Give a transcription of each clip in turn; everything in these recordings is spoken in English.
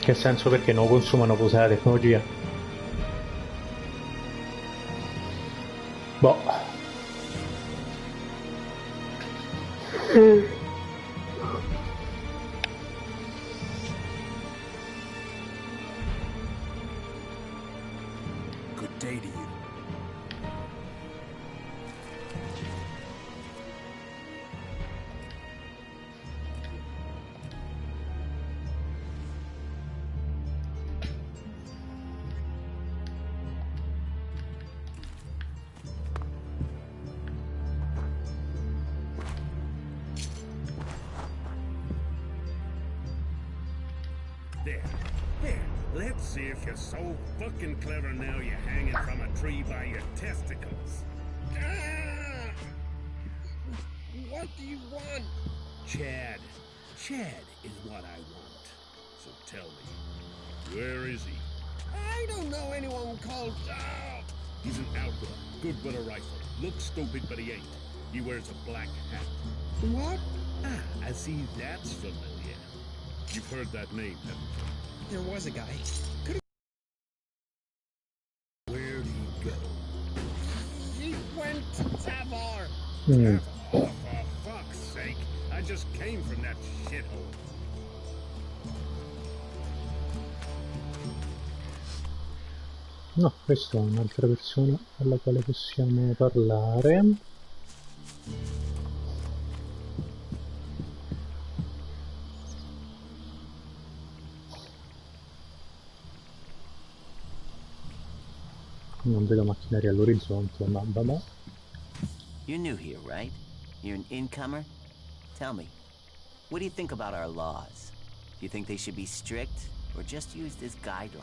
Che senso, perché non consumano poi la tecnologia? Boh. Good day to you. There. Let's see if you're so fucking clever now you're hanging from a tree by your testicles. Ah! What do you want? Chad. Chad is what I want. So tell me, where is he? I don't know anyone called... He's an outlaw, good with a rifle. Looks stupid, but he ain't. He wears a black hat. What? I see that's familiar. You've heard that name, haven't you? There was a guy. Where'd he go? He went to Tavar. Tavar? For fuck's sake. I just came from that shithole. No, questa è un'altra persona alla quale possiamo parlare. Non vedo macchinari all'orizzonte, ma vabbè. You're new here, right? You're an incomer? Tell me, what do you think about our laws? Do you think they should be strict or just used as guidelines?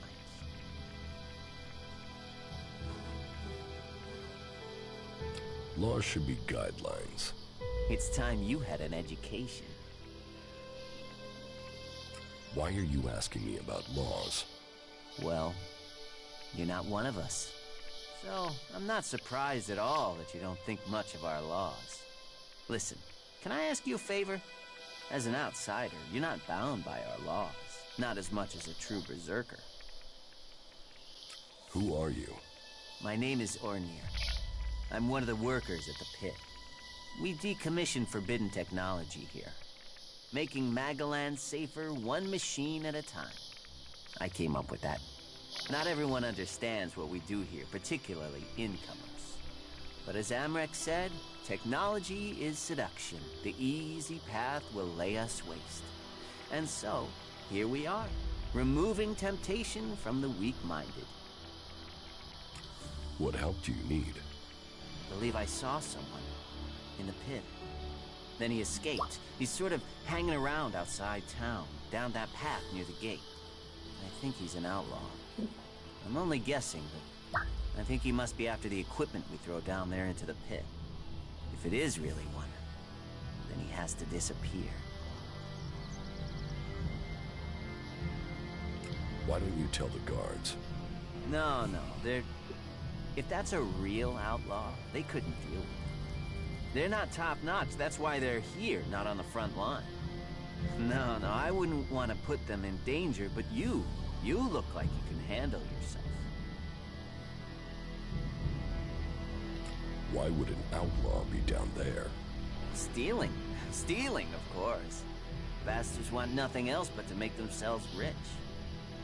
Laws should be guidelines. It's time you had an education. Why are you asking me about laws? Well, you're not one of us. So, I'm not surprised at all that you don't think much of our laws. Listen, can I ask you a favor? As an outsider, you're not bound by our laws. Not as much as a true berserker. Who are you? My name is Ornir. I'm one of the workers at the pit. We decommission forbidden technology here, making Magaland safer one machine at a time. I came up with that. Not everyone understands what we do here, particularly incomers. But as Amrek said, technology is seduction. The easy path will lay us waste. And so, here we are, removing temptation from the weak-minded. What help do you need? I believe I saw someone in the pit. Then he escaped. He's sort of hanging around outside town, down that path near the gate. I think he's an outlaw. I'm only guessing, but I think he must be after the equipment we throw down there into the pit. If it is really one, then he has to disappear. Why don't you tell the guards? No, they're... If that's a real outlaw, they couldn't deal with it. They're not top-notch, that's why they're here, not on the front line. No, I wouldn't want to put them in danger, but you look like you can handle yourself. Why would an outlaw be down there? Stealing, of course. Bastards want nothing else but to make themselves rich.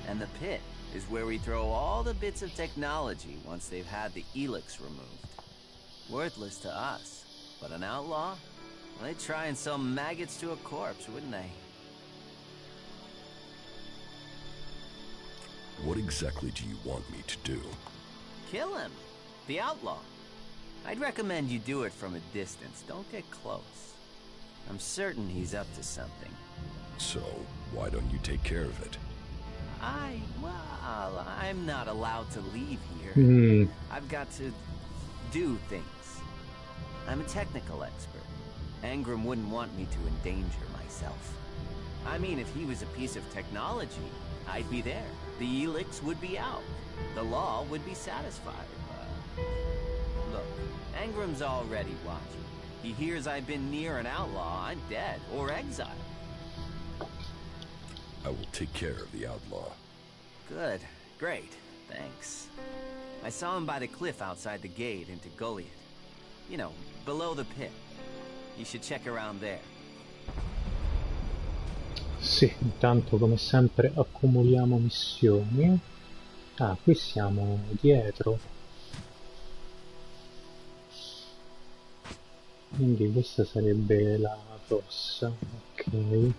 And the pit is where we throw all the bits of technology once they've had the Elex removed. Worthless to us, but an outlaw? Well, they'd try and sell maggots to a corpse, wouldn't they? What exactly do you want me to do? Kill him. The outlaw. I'd recommend you do it from a distance. Don't get close. I'm certain he's up to something. So, why don't you take care of it? Well, I'm not allowed to leave here. I've got to do things. I'm a technical expert. Angram wouldn't want me to endanger myself. I mean, if he was a piece of technology, I'd be there. The Elex would be out. The law would be satisfied. Look, Angram's already watching. He hears I've been near an outlaw, I'm dead, or exiled. I will take care of the outlaw. Good. Great. Thanks. I saw him by the cliff outside the gate into Goliath. You know, below the pit. You should check around there. Sì, intanto come sempre accumuliamo missioni. Ah, qui siamo dietro. Quindi questa sarebbe la fossa, ok.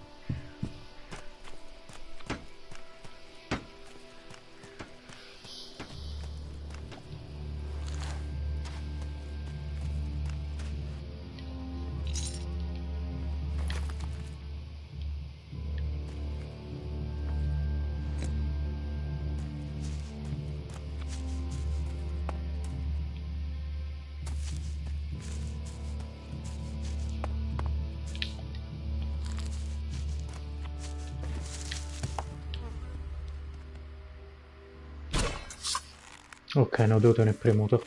Ok, notato ne è premuto.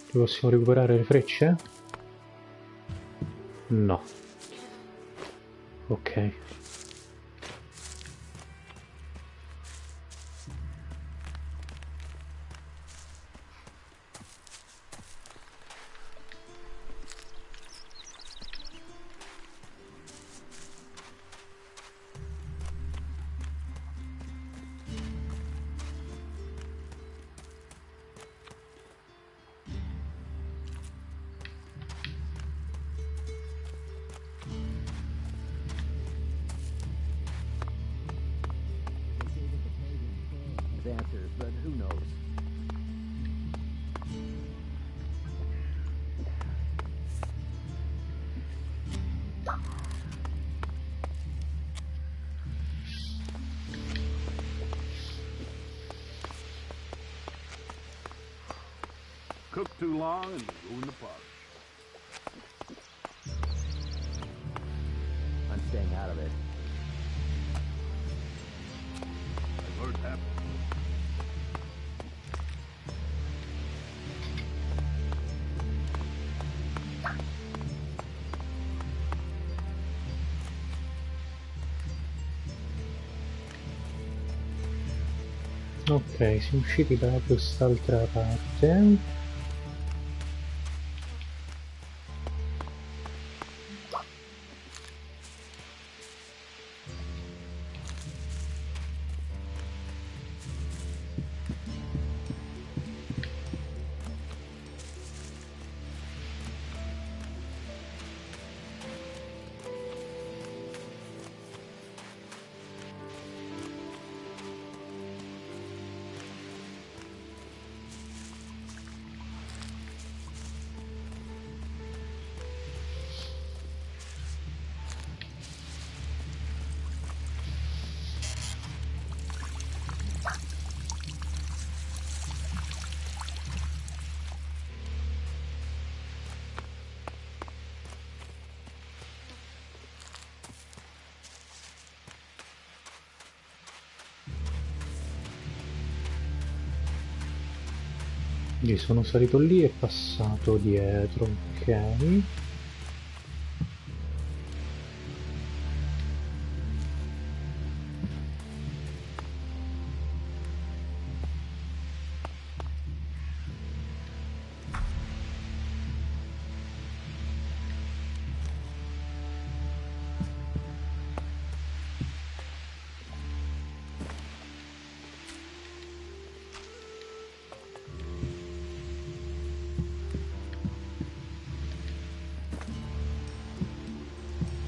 Ci possiamo recuperare le frecce? No. Ok. Answers, but who knows? Cook too long and ruin the polish. I'm staying out of it. I've heard that. Ok, siamo usciti da quest'altra parte. Quindi sono salito lì e passato dietro, ok.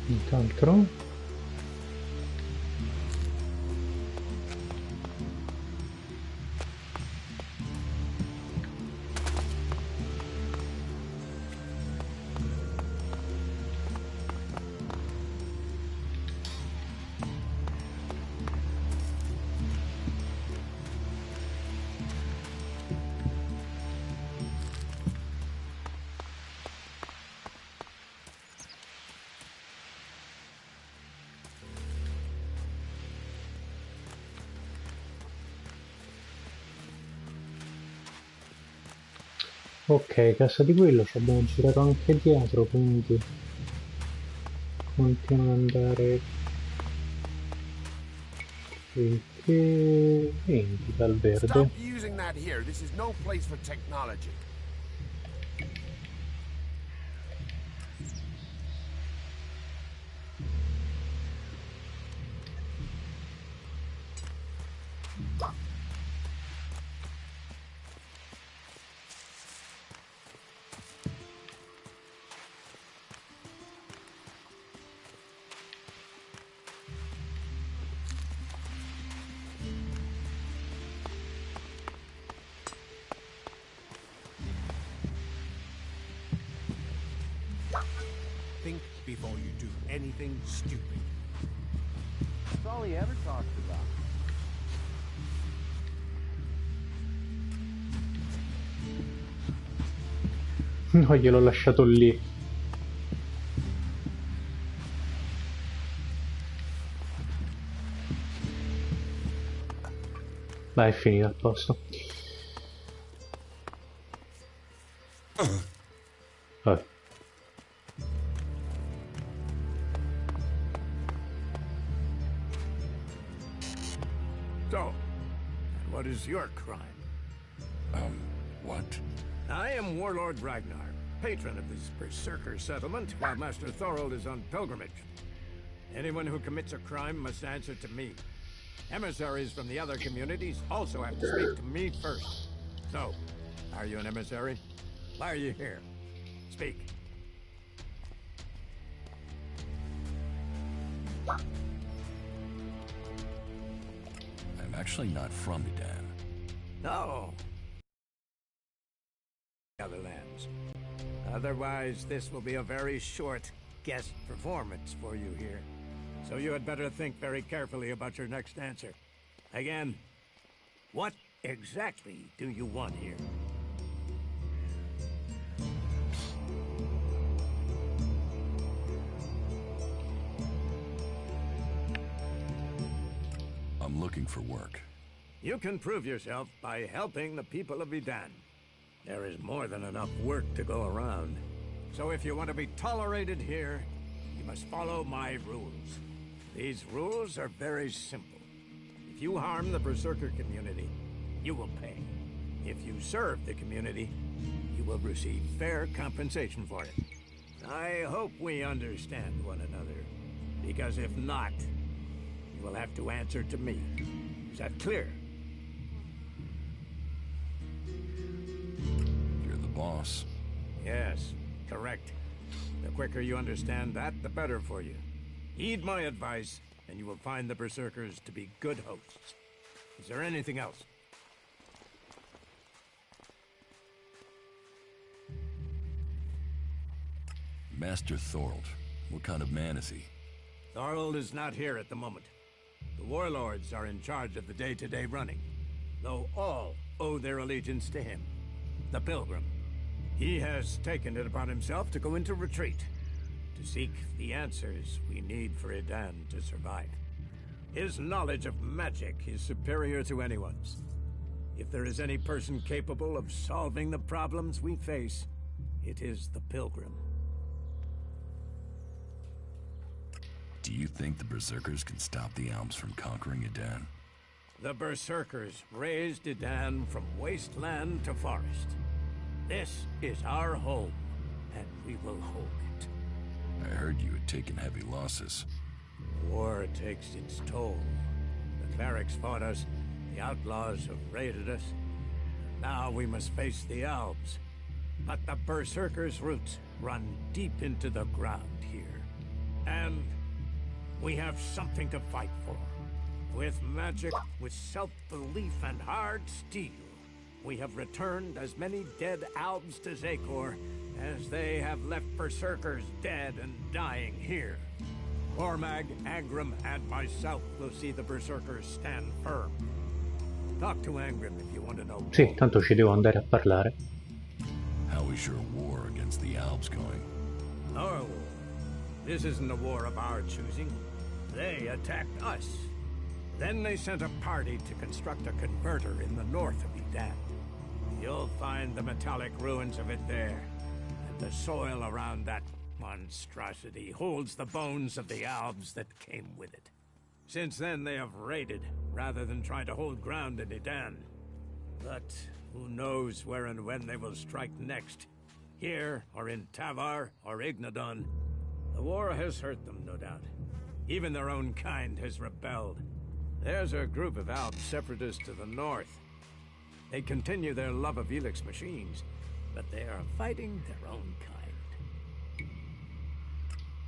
Nient'altro. Ok, casa di quello ci abbiamo girato anche dietro, quindi continuo ad andare E che indica il verde? Stop using that here. This is no place for technology. Think before you do anything stupid. That's all he ever talks about. No, gliel'ho lasciato lì. Dai, è finita, a posto. Vabbè. So, what is your crime? What? I am Warlord Ragnar, patron of this Berserker settlement, while Master Thorold is on pilgrimage. Anyone who commits a crime must answer to me. Emissaries from the other communities also have to speak to me first. So, are you an emissary? Why are you here? Speak. I'm actually not from Idan. No. Other lands. Otherwise, this will be a very short guest performance for you here. So you had better think very carefully about your next answer. Again, what exactly do you want here? I'm looking for work. You can prove yourself by helping the people of Idan. There is more than enough work to go around. So if you want to be tolerated here, you must follow my rules. These rules are very simple. If you harm the Berserker community, you will pay. If you serve the community, you will receive fair compensation for it. I hope we understand one another, because if not, you will have to answer to me. Is that clear? You're the boss. Yes, correct. The quicker you understand that, the better for you. Heed my advice, and you will find the Berserkers to be good hosts. Is there anything else? Master Thorold. What kind of man is he? Thorold is not here at the moment. The warlords are in charge of the day-to-day running, though all owe their allegiance to him, the Pilgrim. He has taken it upon himself to go into retreat, to seek the answers we need for Idan to survive. His knowledge of magic is superior to anyone's. If there is any person capable of solving the problems we face, it is the Pilgrim. Do you think the Berserkers can stop the Alps from conquering Idan? The Berserkers raised Idan from wasteland to forest. This is our home, and we will hold it. I heard you had taken heavy losses. War takes its toll. The clerics fought us, the outlaws have raided us. Now we must face the elves. But the Berserkers' roots run deep into the ground here. And we have something to fight for. With magic, with self-belief and hard steel, we have returned as many dead elves to Zakor as they have left Berserkers dead and dying here. Ormag, Angrim, and myself will see the Berserkers stand firm. Talk to Angrim if you want to know more. Sì, tanto ci devo andare a parlare. How is your war against the Alps going? Our war. This isn't a war of our choosing. They attacked us. Then they sent a party to construct a converter in the north of Idan. You'll find the metallic ruins of it there. And the soil around that monstrosity holds the bones of the elves that came with it. Since then, they have raided, rather than trying to hold ground in Idan. But who knows where and when they will strike next. Here, or in Tavar, or Ignadon. The war has hurt them, no doubt. Even their own kind has rebelled. There's a group of Alb separatists to the north. They continue their love of Elex machines, but they are fighting their own kind.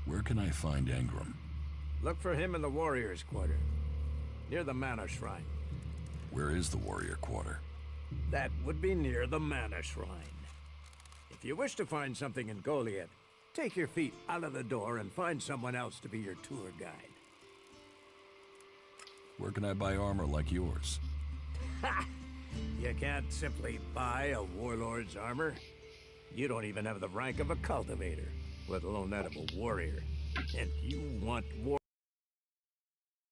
Where can I find Engram? Look for him in the Warriors' Quarter, near the Mana Shrine. Where is the Warrior Quarter? That would be near the Mana Shrine. If you wish to find something in Goliath, take your feet out of the door and find someone else to be your tour guide. Where can I buy armor like yours? Ha! You can't simply buy a warlord's armor. You don't even have the rank of a cultivator, let alone that of a warrior. And you want war...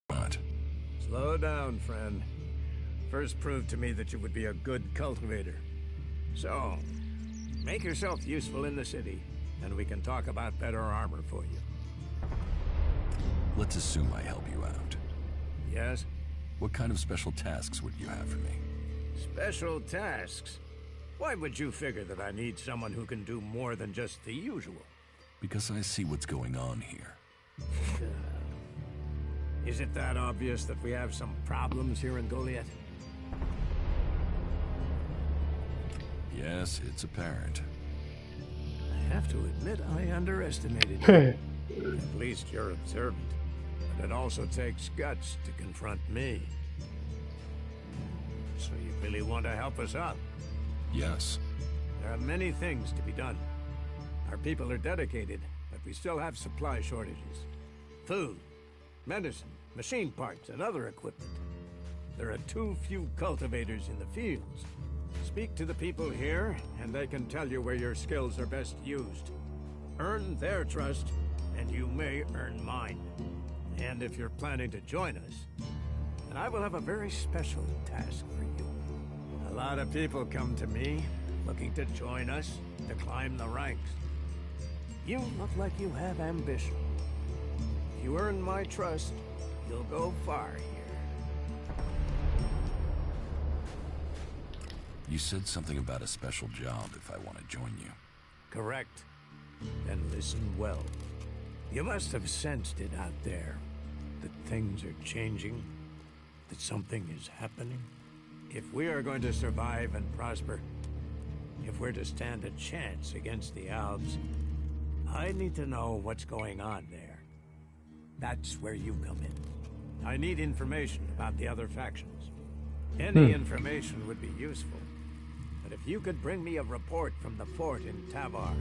What? Slow down, friend. First prove to me that you would be a good cultivator. So, make yourself useful in the city, and we can talk about better armor for you. Let's assume I help you out. Yes? What kind of special tasks would you have for me? Special tasks? Why would you figure that I need someone who can do more than just the usual? Because I see what's going on here. Is it that obvious that we have some problems here in Goliath? Yes, it's apparent. I have to admit I underestimated you. At least you're observant. But it also takes guts to confront me. So you really want to help us out? Yes. There are many things to be done. Our people are dedicated, but we still have supply shortages. Food, medicine, machine parts, and other equipment. There are too few cultivators in the fields. Speak to the people here, and they can tell you where your skills are best used. Earn their trust, and you may earn mine. And if you're planning to join us, then I will have a very special task for you. A lot of people come to me, looking to join us, to climb the ranks. You look like you have ambition. If you earn my trust, you'll go far here. You said something about a special job if I want to join you. Correct. Then listen well. You must have sensed it out there, that things are changing, that something is happening. If we are going to survive and prosper, if we're to stand a chance against the Alps, I need to know what's going on there. That's where you come in. I need information about the other factions. Any information would be useful. But if you could bring me a report from the fort in Tavar,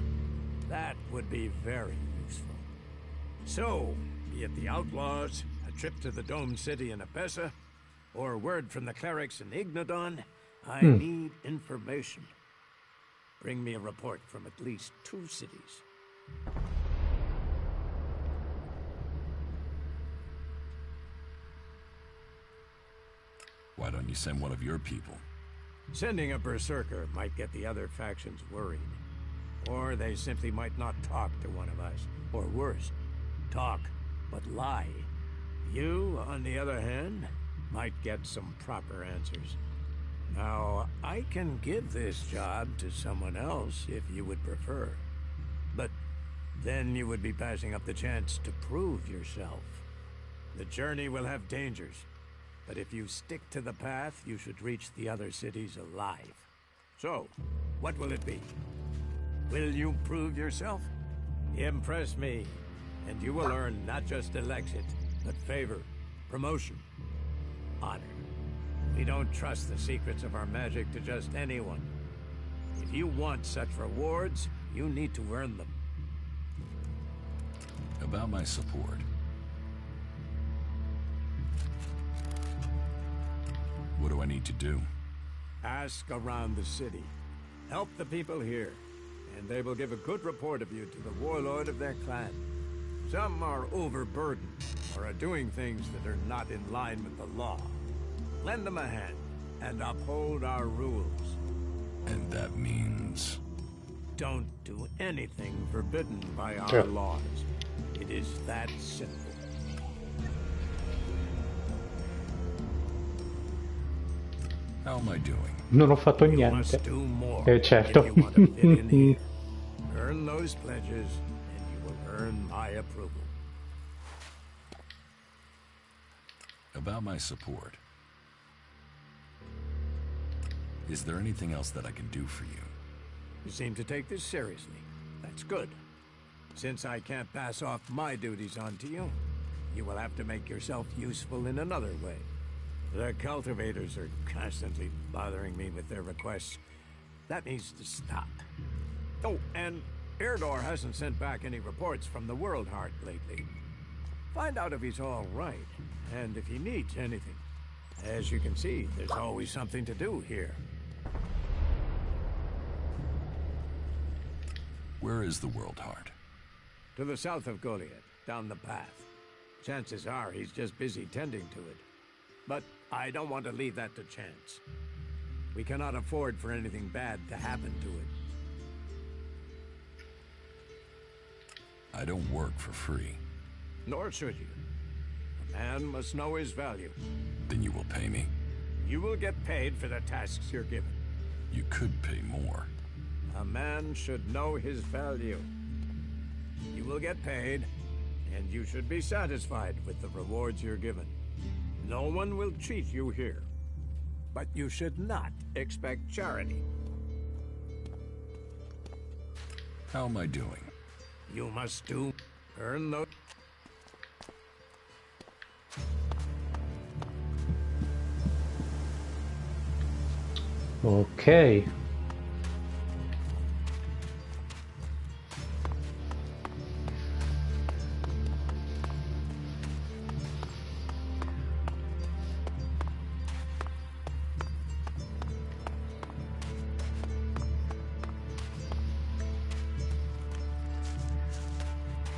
that would be very useful. So, be it the outlaws, a trip to the Dome City in Epessa, or word from the clerics in Ignadon, I need information. Bring me a report from at least 2 cities. Why don't you send one of your people? Sending a berserker might get the other factions worried. Or they simply might not talk to one of us. Or worse, talk, but lie. You, on the other hand, might get some proper answers. Now, I can give this job to someone else if you would prefer. But then you would be passing up the chance to prove yourself. The journey will have dangers. But if you stick to the path, you should reach the other cities alive. So, what will it be? Will you prove yourself? Impress me, and you will earn not just Elexit, but favor, promotion, honor. We don't trust the secrets of our magic to just anyone. If you want such rewards, you need to earn them. About my support. What do I need to do? Ask around the city. Help the people here, and they will give a good report of you to the warlord of their clan. Some are overburdened, or are doing things that are not in line with the law. Lend them a hand, and uphold our rules. And that means... Don't do anything forbidden by our laws. It is that simple. How am I doing? Non ho fatto You niente. must do more Certo. if you want to fit in here. Earn those pledges, and you will earn my approval. About my support. Is there anything else that I can do for you? You seem to take this seriously. That's good. Since I can't pass off my duties onto you, you will have to make yourself useful in another way. The cultivators are constantly bothering me with their requests. That needs to stop. Oh, and Erdor hasn't sent back any reports from the World Heart lately. Find out if he's all right, and if he needs anything. As you can see, there's always something to do here. Where is the World Heart? To the south of Goliath, down the path. Chances are he's just busy tending to it. But I don't want to leave that to chance. We cannot afford for anything bad to happen to it. I don't work for free. Nor should you. A man must know his value. Then you will pay me? You will get paid for the tasks you're given. You could pay more. A man should know his value. You will get paid, and you should be satisfied with the rewards you're given. No one will cheat you here. But you should not expect charity. How am I doing? You must earn those. Ok.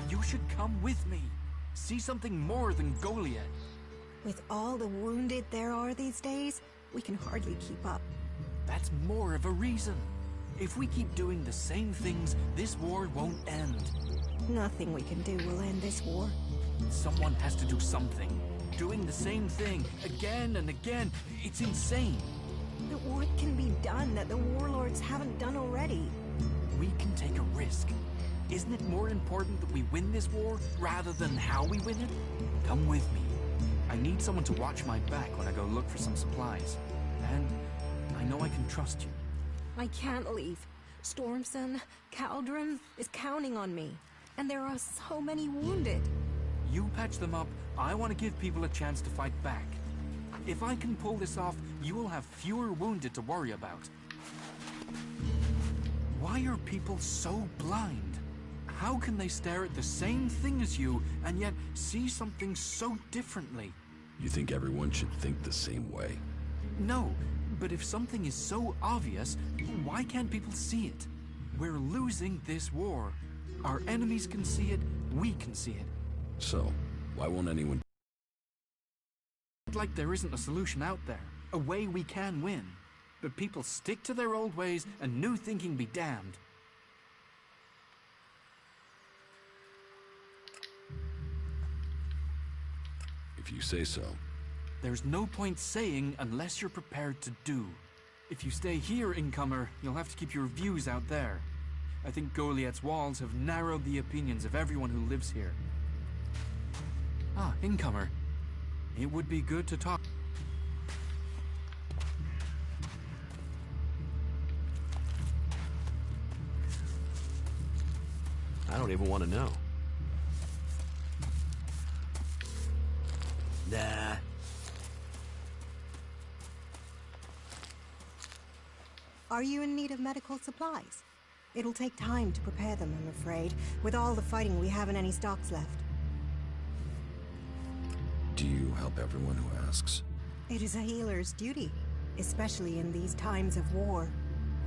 You should come with me. See something more than Goliath. With all the wounded there are these days, we can hardly keep up. That's more of a reason. If we keep doing the same things, this war won't end. Nothing we can do will end this war. Someone has to do something. Doing the same thing again and again, it's insane. But what can be done that the warlords haven't done already? We can take a risk. Isn't it more important that we win this war rather than how we win it? Come with me. I need someone to watch my back when I go look for some supplies. And I know I can trust you. I can't leave. Stormson, Caldron is counting on me. And there are so many wounded. You patch them up. I want to give people a chance to fight back. If I can pull this off, you will have fewer wounded to worry about. Why are people so blind? How can they stare at the same thing as you and yet see something so differently? You think everyone should think the same way? No, but if something is so obvious, why can't people see it? We're losing this war. Our enemies can see it, we can see it. So, why won't anyone... Like there isn't a solution out there, a way we can win. But people stick to their old ways and new thinking be damned. If you say so. There's no point saying unless you're prepared to do. If you stay here, incomer, you'll have to keep your views out there. I think Goliath's walls have narrowed the opinions of everyone who lives here. Ah, incomer. It would be good to talk. I don't even want to know. Nah. Are you in need of medical supplies? It'll take time to prepare them, I'm afraid. With all the fighting, we haven't any stocks left. Do you help everyone who asks? It is a healer's duty, especially in these times of war.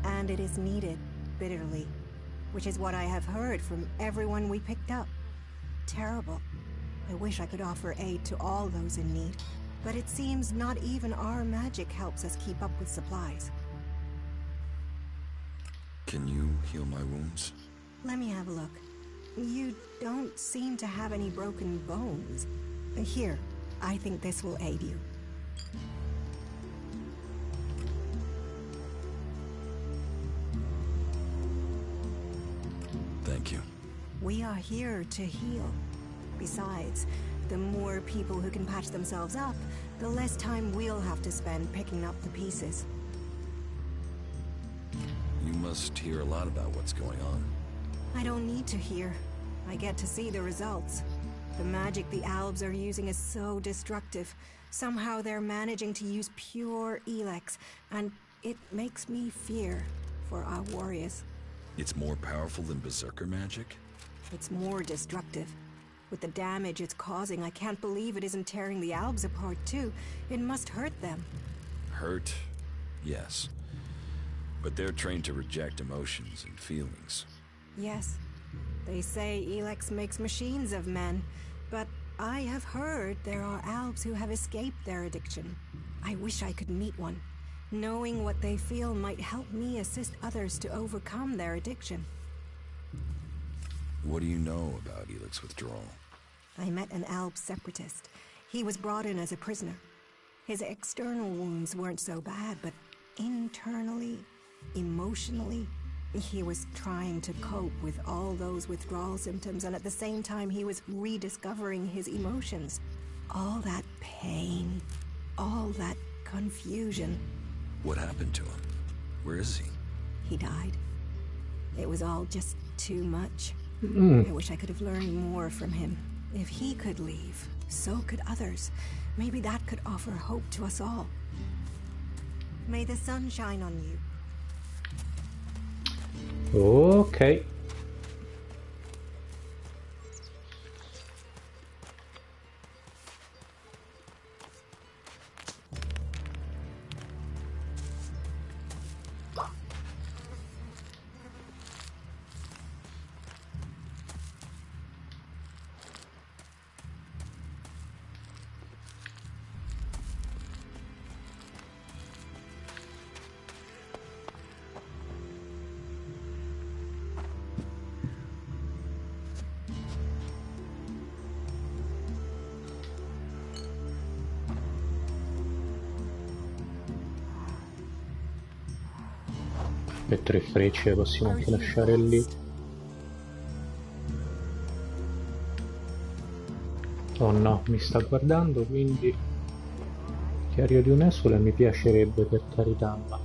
And it is needed, bitterly. Which is what I have heard from everyone we picked up. Terrible. I wish I could offer aid to all those in need. But it seems not even our magic helps us keep up with supplies. Can you heal my wounds? Let me have a look. You don't seem to have any broken bones. Here, I think this will aid you. We are here to heal. Besides, the more people who can patch themselves up, the less time we'll have to spend picking up the pieces. You must hear a lot about what's going on. I don't need to hear. I get to see the results. The magic the Albs are using is so destructive. Somehow they're managing to use pure Elex, and it makes me fear for our warriors. It's more powerful than Berserker magic? It's more destructive. With the damage it's causing, I can't believe it isn't tearing the Albs apart too. It must hurt them. Hurt? Yes. But they're trained to reject emotions and feelings. Yes. They say Elex makes machines of men, but I have heard there are Albs who have escaped their addiction. I wish I could meet one. Knowing what they feel might help me assist others to overcome their addiction. What do you know about Elex withdrawal? I met an Alb separatist. He was brought in as a prisoner. His external wounds weren't so bad, but internally, emotionally, he was trying to cope with all those withdrawal symptoms, and at the same time he was rediscovering his emotions. All that pain, all that confusion. What happened to him? Where is he? He died. It was all just too much. I wish I could have learned more from him. If he could leave, so could others. Maybe that could offer hope to us all. May the sun shine on you. Ok. Le 3 frecce le possiamo anche lasciare lì. Oh no, mi sta guardando, quindi chiario di un esule mi piacerebbe, per carità, ma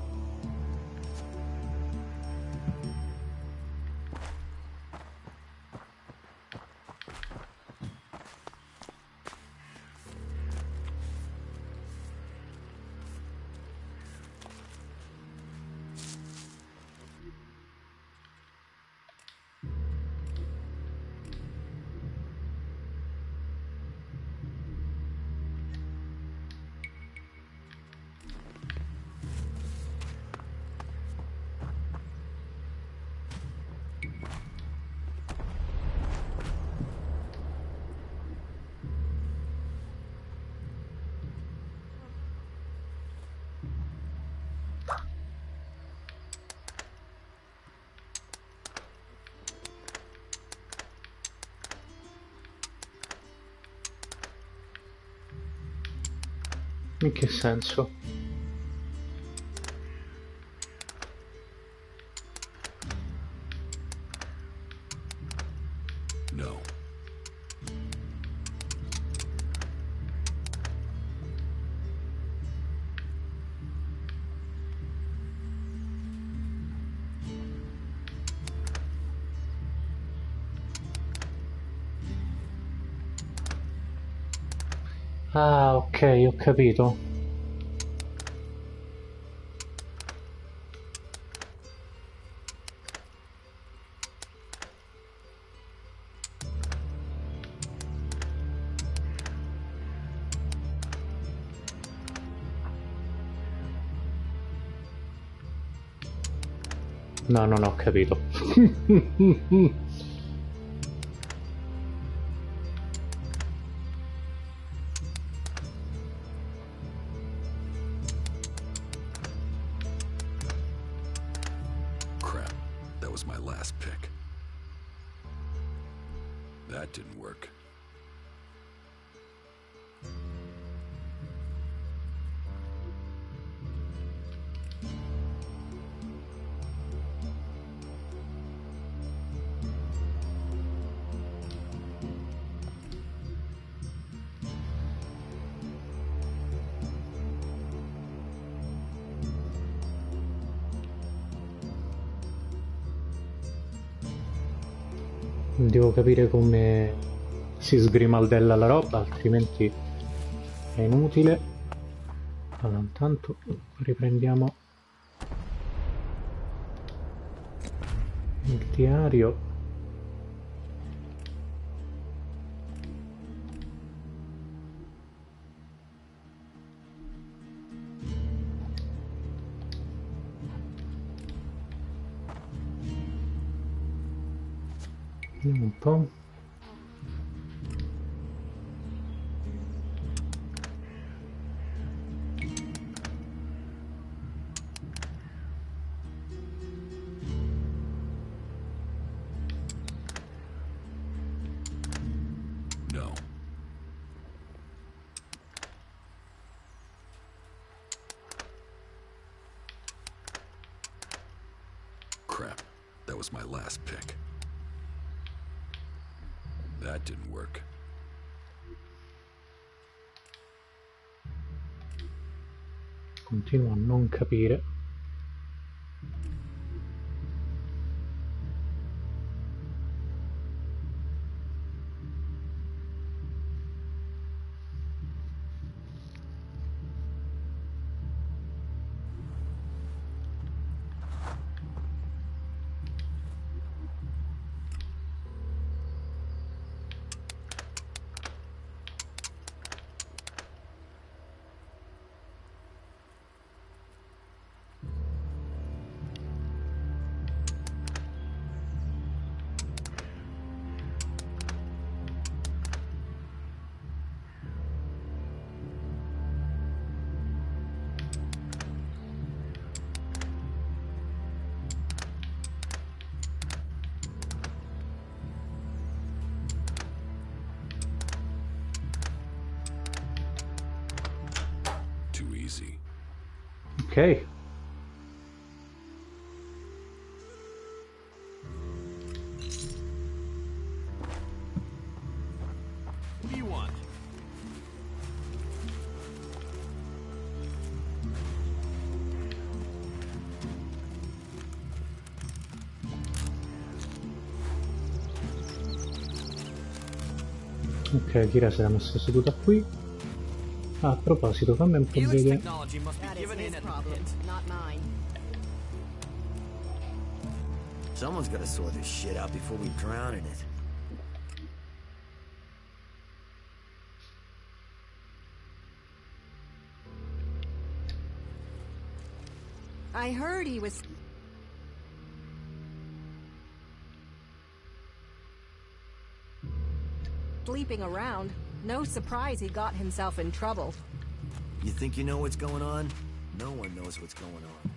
in che senso? No. Ah, ok, ho capito. No, non ho capito. Crap, that was my last pick. That didn't work. Devo capire come si sgrimaldella la roba, altrimenti è inutile. Allora, intanto riprendiamo il diario. Vediamo un po'. No. Crap. That was my last pick. That didn't work. Continuo a non capire. Too easy. Ok. What do you want? Ok, Kira si era messa seduta qui. Ah, a proposito, fammi un po' Elex vedere. technology must be That is given his in at the problem, pit. not mine. Someone's gotta sort this shit out before we drown in it. I heard he was... sleeping around. No surprise he got himself in trouble. You think you know what's going on? No one knows what's going on.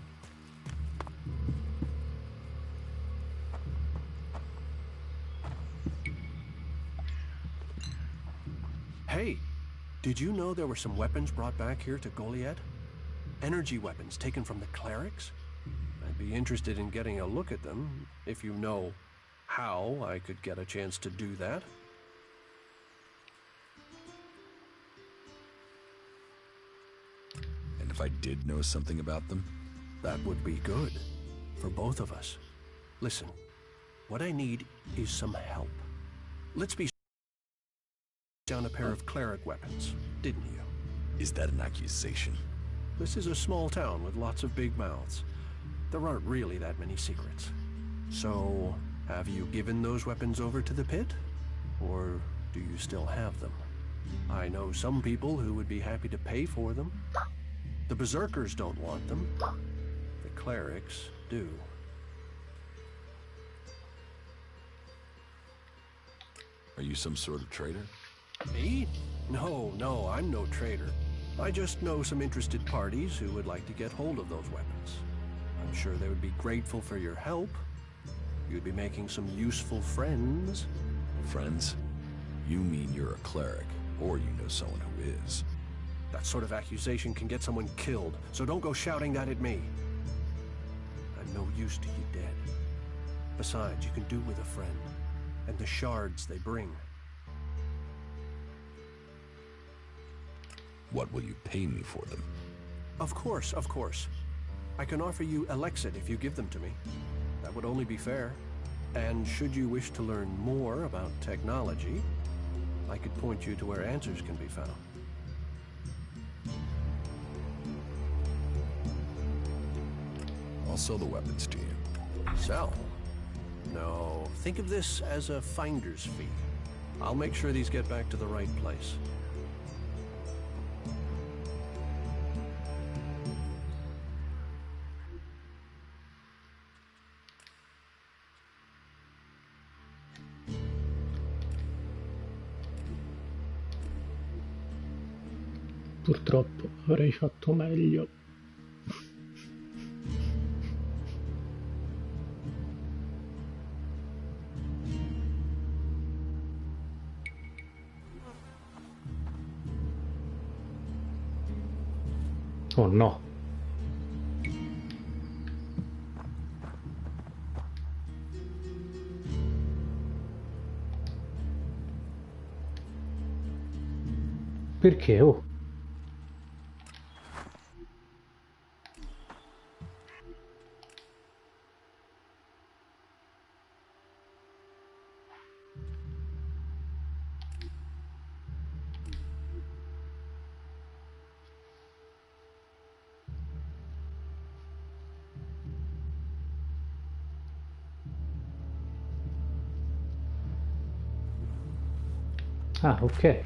Hey, did you know there were some weapons brought back here to Goliath? Energy weapons taken from the clerics? I'd be interested in getting a look at them, if you know how I could get a chance to do that. And if I did know something about them? That would be good. For both of us. Listen, what I need is some help. Let's be down a pair of cleric weapons, didn't you? Is that an accusation? This is a small town with lots of big mouths. There aren't really that many secrets. So, have you given those weapons over to the pit? Or do you still have them? I know some people who would be happy to pay for them. The berserkers don't want them. The clerics do. Are you some sort of traitor? Me? No, I'm no traitor. I just know some interested parties who would like to get hold of those weapons. I'm sure they would be grateful for your help. You'd be making some useful friends. Friends? You mean you're a cleric, or you know someone who is. That sort of accusation can get someone killed, so don't go shouting that at me. I'm no use to you dead. Besides, you can do with a friend, and the shards they bring. What will you pay me for them? Of course. I can offer you Elex if you give them to me. That would only be fair. And should you wish to learn more about technology, I could point you to where answers can be found. I'll sell the weapons to you. Sell? No, think of this as a finder's fee. I'll make sure these get back to the right place. Purtroppo avrei fatto meglio. Oh no. Perché? Oh. Ah, ok.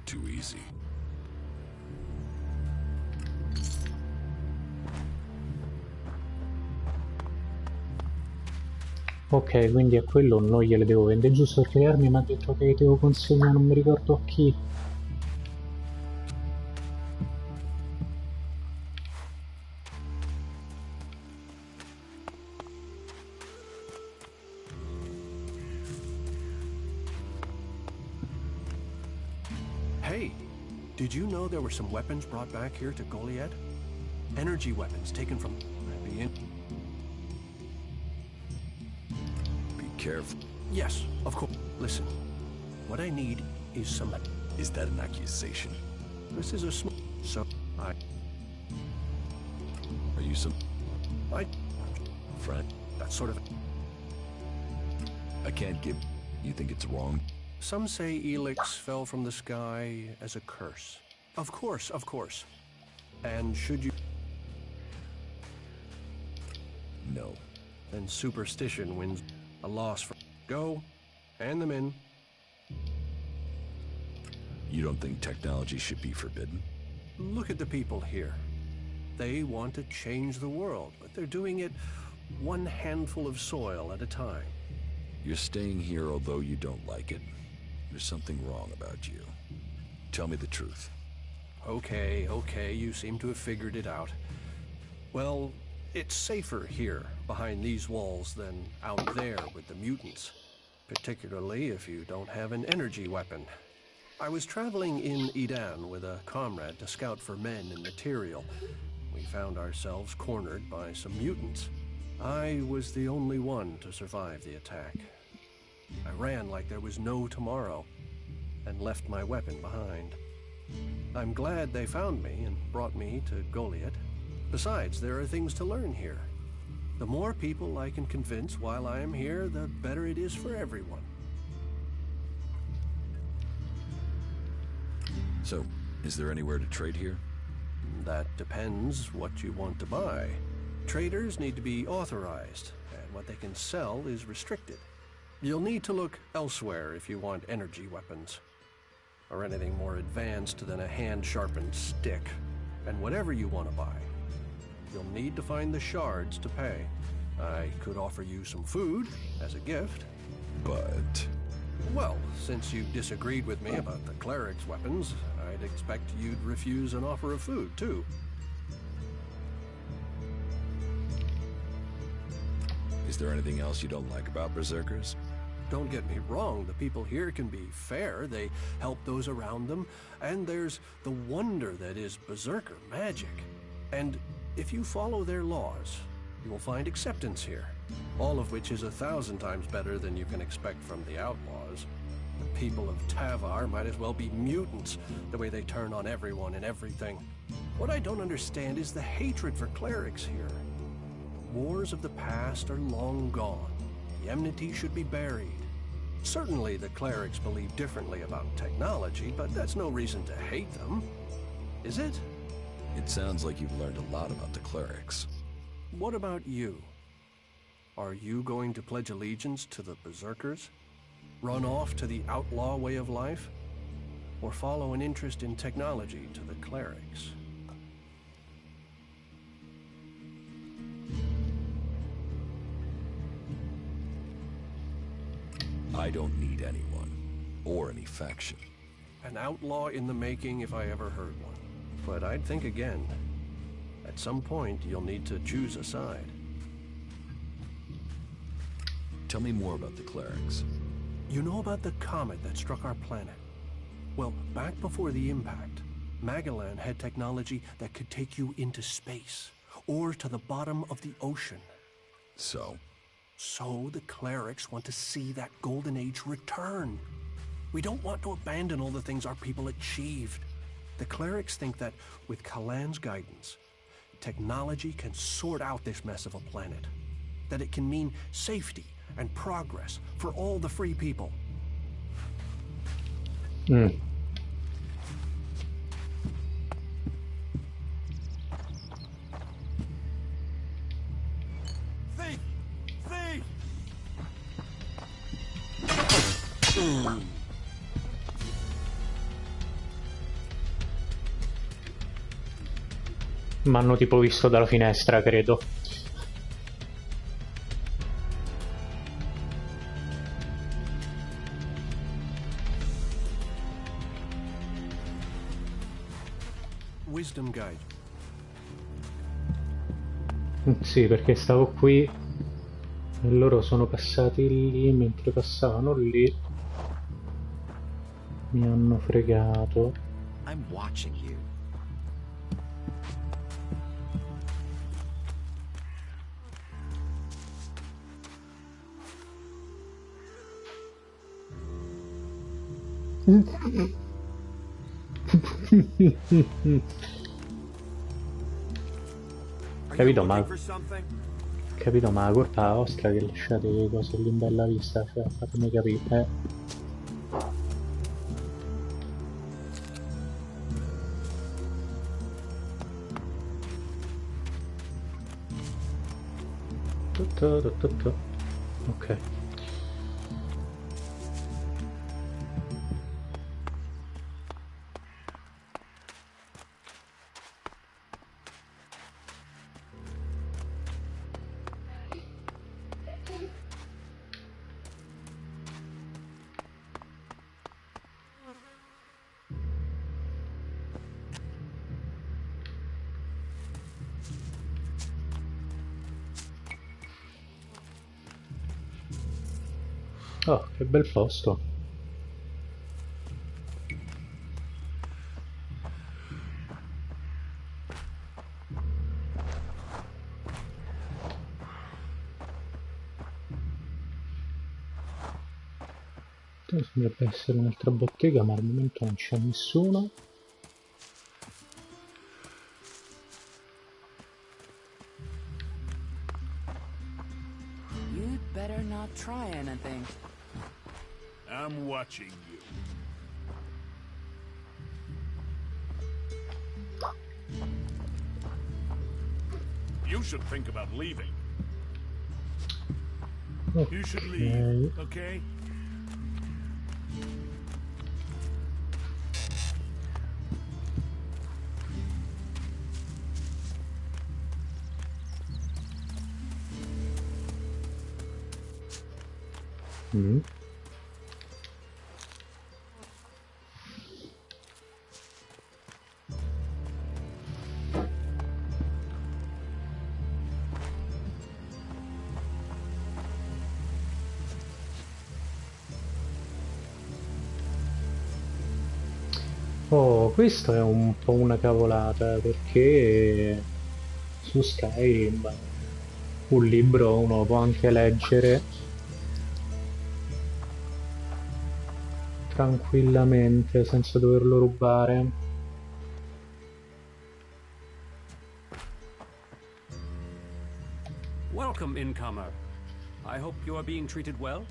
Too easy. Ok, quindi a quello non gliele devo vendere, giusto perché le armi mi ha detto che devo consegnare, non mi ricordo a chi. Hey, did you know there were some weapons brought back here to Goliath? Energy weapons taken from... Be careful. Yes, of course. Listen, what I need is some... Is that an accusation? This is a small... So, Are you some... friend? that sort of... I can't give... You think it's wrong? Some say Elex fell from the sky as a curse. Of course, of course. And should you... No. Then superstition wins. A loss for... Go. Hand them in. You don't think technology should be forbidden? Look at the people here. They want to change the world, but they're doing it one handful of soil at a time. You're staying here although you don't like it. There's something wrong about you. Tell me the truth. Okay, you seem to have figured it out. Well, it's safer here, behind these walls, than out there with the mutants. Particularly if you don't have an energy weapon. I was traveling in Idan with a comrade to scout for men and material. We found ourselves cornered by some mutants. I was the only one to survive the attack. I ran like there was no tomorrow, and left my weapon behind. I'm glad they found me and brought me to Goliath. Besides, there are things to learn here. The more people I can convince while I am here, the better it is for everyone. So, is there anywhere to trade here? That depends what you want to buy. Traders need to be authorized, and what they can sell is restricted. You'll need to look elsewhere if you want energy weapons, or anything more advanced than a hand-sharpened stick. And whatever you want to buy, you'll need to find the shards to pay. I could offer you some food as a gift. But... Well, since you disagreed with me about the cleric's weapons, I'd expect you'd refuse an offer of food, too. Is there anything else you don't like about Berserkers? Don't get me wrong, the people here can be fair, they help those around them, and there's the wonder that is Berserker magic. And if you follow their laws, you will find acceptance here, all of which is 1,000 times better than you can expect from the outlaws. The people of Tavar might as well be mutants, the way they turn on everyone and everything. What I don't understand is the hatred for clerics here. Wars of the past are long gone. The enmity should be buried. Certainly the clerics believe differently about technology, but that's no reason to hate them. Is it? It sounds like you've learned a lot about the clerics. What about you? Are you going to pledge allegiance to the Berserkers? Run off to the outlaw way of life? Or follow an interest in technology to the clerics? I don't need anyone, or any faction. An outlaw in the making if I ever heard one. But I'd think again. At some point, you'll need to choose a side. Tell me more about the clerics. You know about the comet that struck our planet? Well, back before the impact, Magalan had technology that could take you into space, or to the bottom of the ocean. So? So the clerics want to see that golden age return. We don't want to abandon all the things our people achieved. The clerics think that with Kalan's guidance, technology can sort out this mess of a planet. That it can mean safety and progress for all the free people. Mm. Thief! Thief! M'hanno tipo visto dalla finestra, credo. Wisdom Guide. Sì, perché stavo qui e loro sono passati lì, mentre passavano lì mi hanno fregato. I'm watching you. Capito, ma la colpa vostra che lasciate le cose lì in bella vista, cioè fatemi capire, Ok. Oh, che bel posto. Dovrebbe essere un'altra bottega, ma al momento non c'è nessuno. You'd better not try anything. I'm watching you. You should think about leaving. Okay. You should leave, okay? Mm. Oh, questo è un po' una cavolata perché su Skyrim un libro uno può anche leggere tranquillamente senza doverlo rubare. Welcome, incomer. I hope you are being treated well.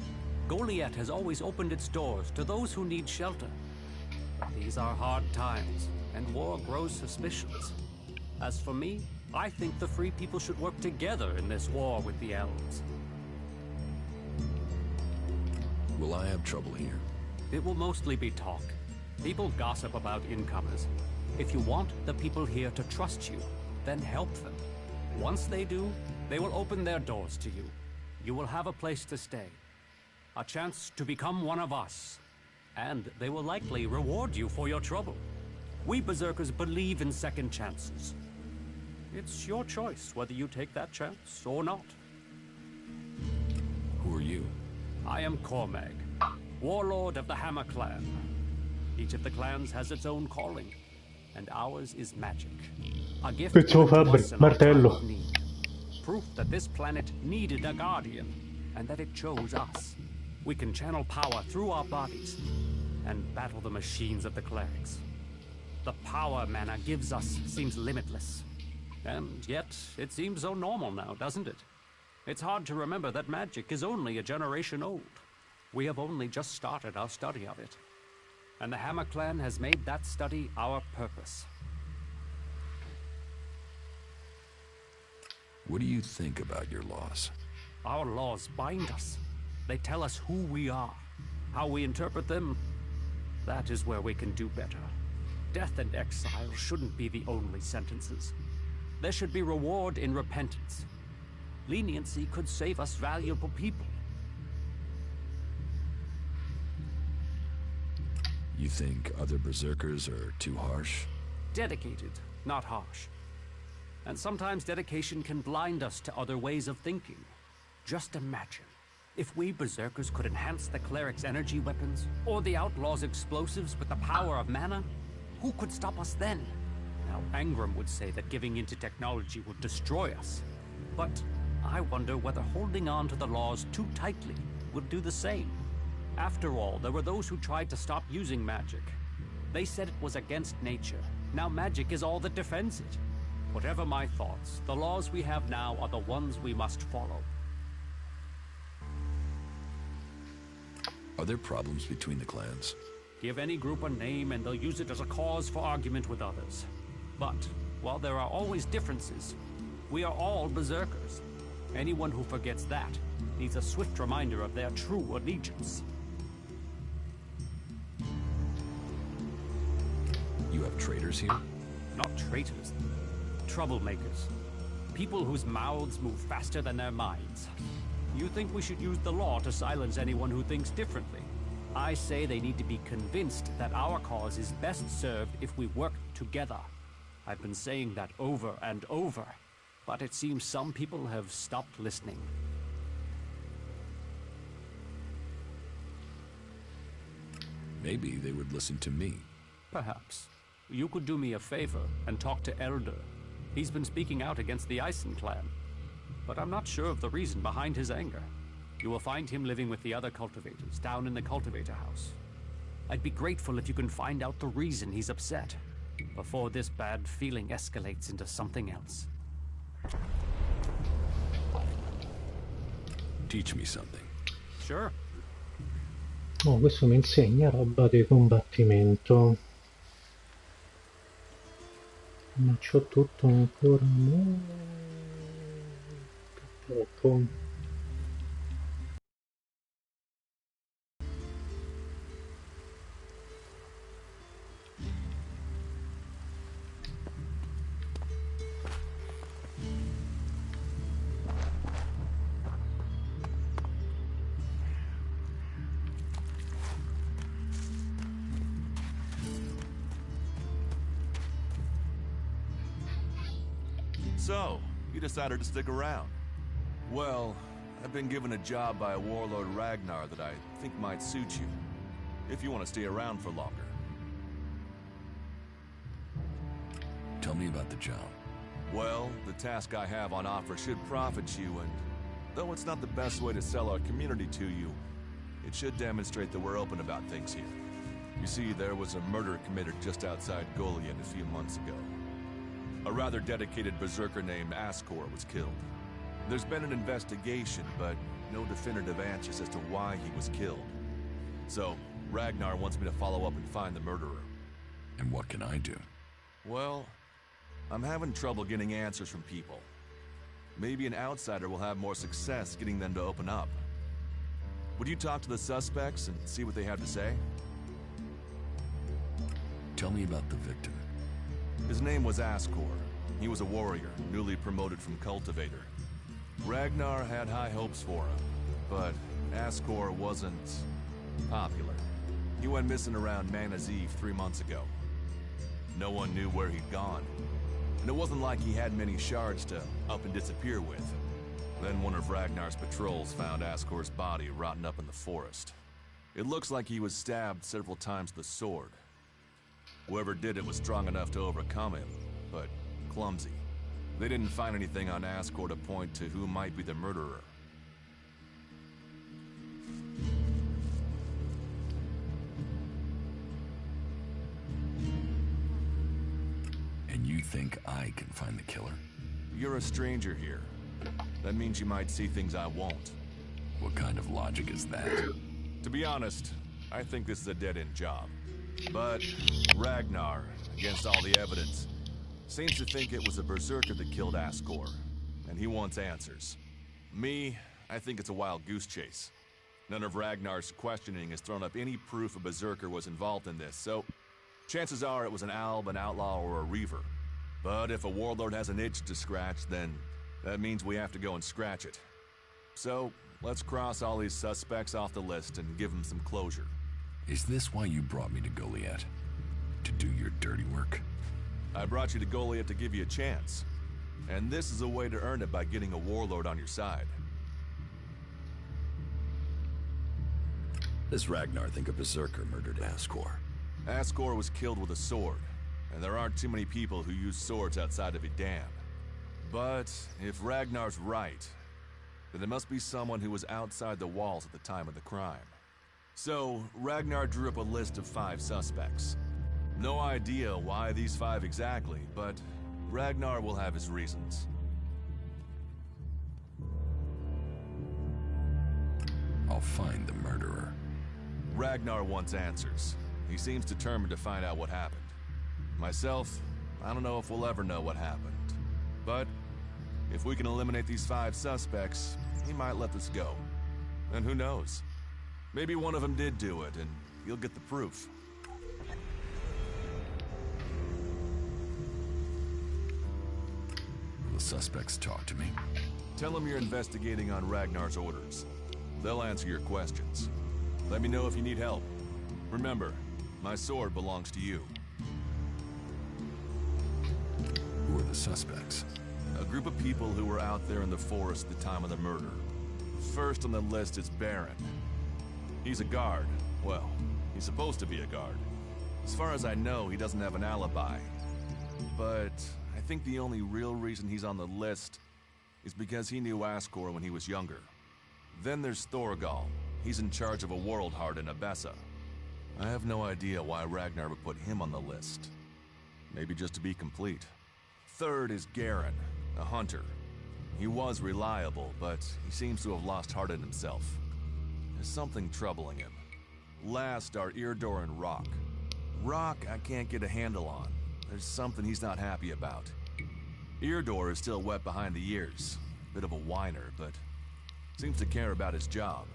Goliath has always opened its doors to those who need shelter. These are hard times, and war grows suspicious. As for me, I think the free people should work together in this war with the elves. Will I have trouble here? It will mostly be talk. People gossip about incomers. If you want the people here to trust you, then help them. Once they do, they will open their doors to you. You will have a place to stay. A chance to become one of us. And they will likely reward you for your trouble. We Berserkers believe in second chances. It's your choice whether you take that chance or not. Who are you? I am Cormag, warlord of the Hammer Clan. Each of the clans has its own calling, and ours is magic. A gift given to us in our time of need. Proof that this planet needed a guardian, and that it chose us. We can channel power through our bodies, and battle the machines of the clerics. The power mana gives us seems limitless. And yet, it seems so normal now, doesn't it? It's hard to remember that magic is only a generation old. We have only just started our study of it. And the Hammer Clan has made that study our purpose. What do you think about your laws? Our laws bind us. They tell us who we are. How we interpret them, that is where we can do better. Death and exile shouldn't be the only sentences. There should be reward in repentance. Leniency could save us valuable people. You think other Berserkers are too harsh? Dedicated, not harsh. And sometimes dedication can blind us to other ways of thinking. Just imagine, if we Berserkers could enhance the cleric's energy weapons, or the outlaws' explosives with the power of mana, who could stop us then? Now, Angram would say that giving into technology would destroy us. But I wonder whether holding on to the laws too tightly would do the same. After all, there were those who tried to stop using magic. They said it was against nature. Now magic is all that defends it. Whatever my thoughts, the laws we have now are the ones we must follow. Are there problems between the clans? Give any group a name and they'll use it as a cause for argument with others. But, while there are always differences, we are all Berserkers. Anyone who forgets that needs a swift reminder of their true allegiance. You have traitors here? Not traitors. Troublemakers. People whose mouths move faster than their minds. You think we should use the law to silence anyone who thinks differently? I say they need to be convinced that our cause is best served if we work together. I've been saying that over and over, but it seems some people have stopped listening. Maybe they would listen to me. Perhaps. You could do me a favor and talk to Elder. He's been speaking out against the Ison clan, but I'm not sure of the reason behind his anger. You will find him living with the other cultivators down in the cultivator house. I'd be grateful if you can find out the reason he's upset, before this bad feeling escalates into something else. Teach me something. Sure. Oh, questo mi insegna roba di combattimento. Ma c'ho tutto ancora molto poco. So, you decided to stick around. Well, I've been given a job by a warlord Ragnar that I think might suit you, if you want to stay around for longer. Tell me about the job. Well, the task I have on offer should profit you, and though it's not the best way to sell our community to you, it should demonstrate that we're open about things here. You see, there was a murder committed just outside Goliath a few months ago. A rather dedicated berserker named Ascor was killed. There's been an investigation, but no definitive answers as to why he was killed. So, Ragnar wants me to follow up and find the murderer. And what can I do? Well, I'm having trouble getting answers from people. Maybe an outsider will have more success getting them to open up. Would you talk to the suspects and see what they have to say? Tell me about the victim. His name was Ascor. He was a warrior, newly promoted from cultivator. Ragnar had high hopes for him, but Ascor wasn't popular. He went missing around Mana's Eve 3 months ago. No one knew where he'd gone, and it wasn't like he had many shards to up and disappear with. Then one of Ragnar's patrols found Ascor's body rotting up in the forest. It looks like he was stabbed several times with a sword. Whoever did it was strong enough to overcome him, but clumsy. They didn't find anything on Ascor to point to who might be the murderer. And you think I can find the killer? You're a stranger here. That means you might see things I won't. What kind of logic is that? To be honest, I think this is a dead-end job. But Ragnar, against all the evidence, seems to think it was a berserker that killed Ascor, and he wants answers. Me, I think it's a wild goose chase. None of Ragnar's questioning has thrown up any proof a berserker was involved in this, so chances are it was an alb, an outlaw, or a reaver. But if a warlord has an itch to scratch, then that means we have to go and scratch it. So, let's cross all these suspects off the list and give them some closure. Is this why you brought me to Goliath? To do your dirty work? I brought you to Goliath to give you a chance. And this is a way to earn it by getting a warlord on your side. Does Ragnar think a berserker murdered Ascor? Ascor was killed with a sword, and there aren't too many people who use swords outside of Idan. But if Ragnar's right, then it must be someone who was outside the walls at the time of the crime. So, Ragnar drew up a list of 5 suspects. No idea why these 5 exactly, but Ragnar will have his reasons. I'll find the murderer. Ragnar wants answers. He seems determined to find out what happened. Myself, I don't know if we'll ever know what happened. But if we can eliminate these 5 suspects, he might let this go. And who knows? Maybe one of them did do it, and you'll get the proof. Will the suspects talk to me? Tell them you're investigating on Ragnar's orders. They'll answer your questions. Let me know if you need help. Remember, my sword belongs to you. Who are the suspects? A group of people who were out there in the forest at the time of the murder. First on the list is Baron. He's a guard. Well, he's supposed to be a guard. As far as I know, he doesn't have an alibi. But I think the only real reason he's on the list is because he knew Ascor when he was younger. Then there's Thorgal. He's in charge of a world heart in Abessa. I have no idea why Ragnar would put him on the list. Maybe just to be complete. Third is Garen, a hunter. He was reliable, but he seems to have lost heart in himself. There's something troubling him. Last are Eardor and Rock. Rock I can't get a handle on. There's something he's not happy about. Eardor is still wet behind the ears. Bit of a whiner, but seems to care about his job.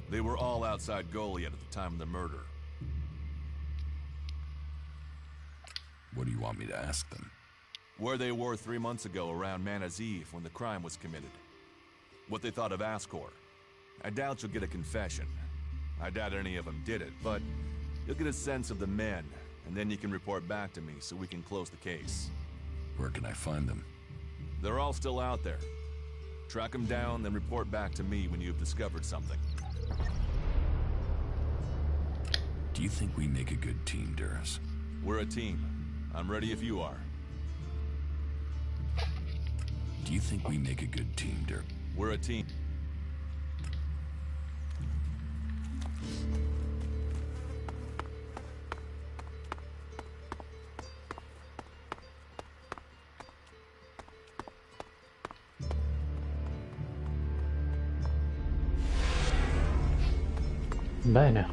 They were all outside Goliath at the time of the murder. What do you want me to ask them? Where they were 3 months ago around Mana's Eve when the crime was committed. What they thought of Ascor. I doubt you'll get a confession. I doubt any of them did it, but you'll get a sense of the men, and then you can report back to me so we can close the case. Where can I find them? They're all still out there. Track them down, then report back to me when you've discovered something. Do you think we make a good team, Duras? We're a team. I'm ready if you are. Do you think we make a good team, Dirk? We're a team. Bene.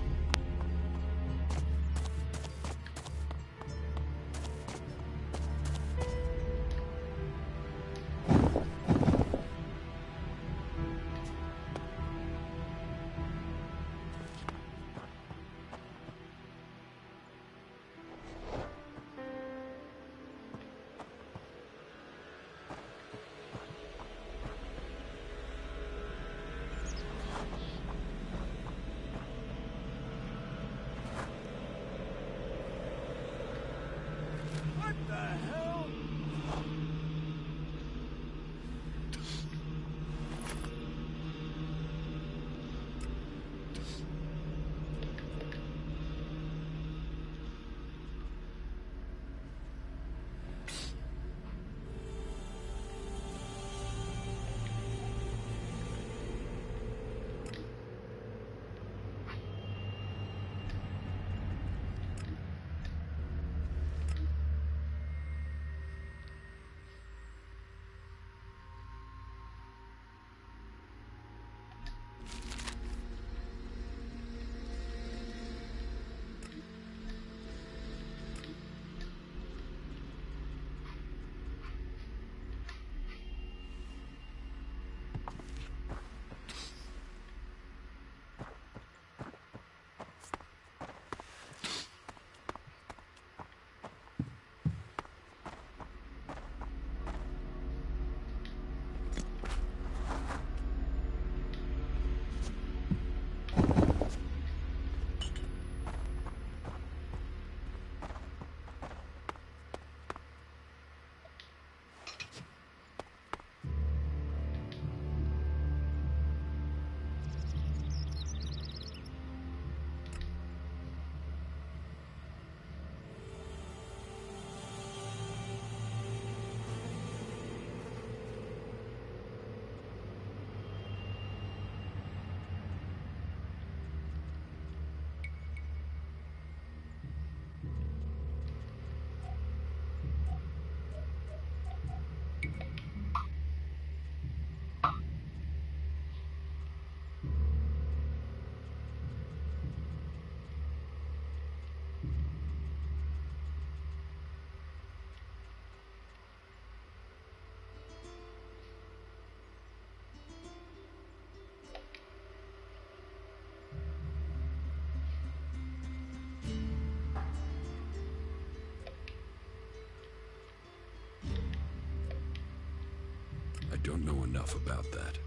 I don't know enough about that.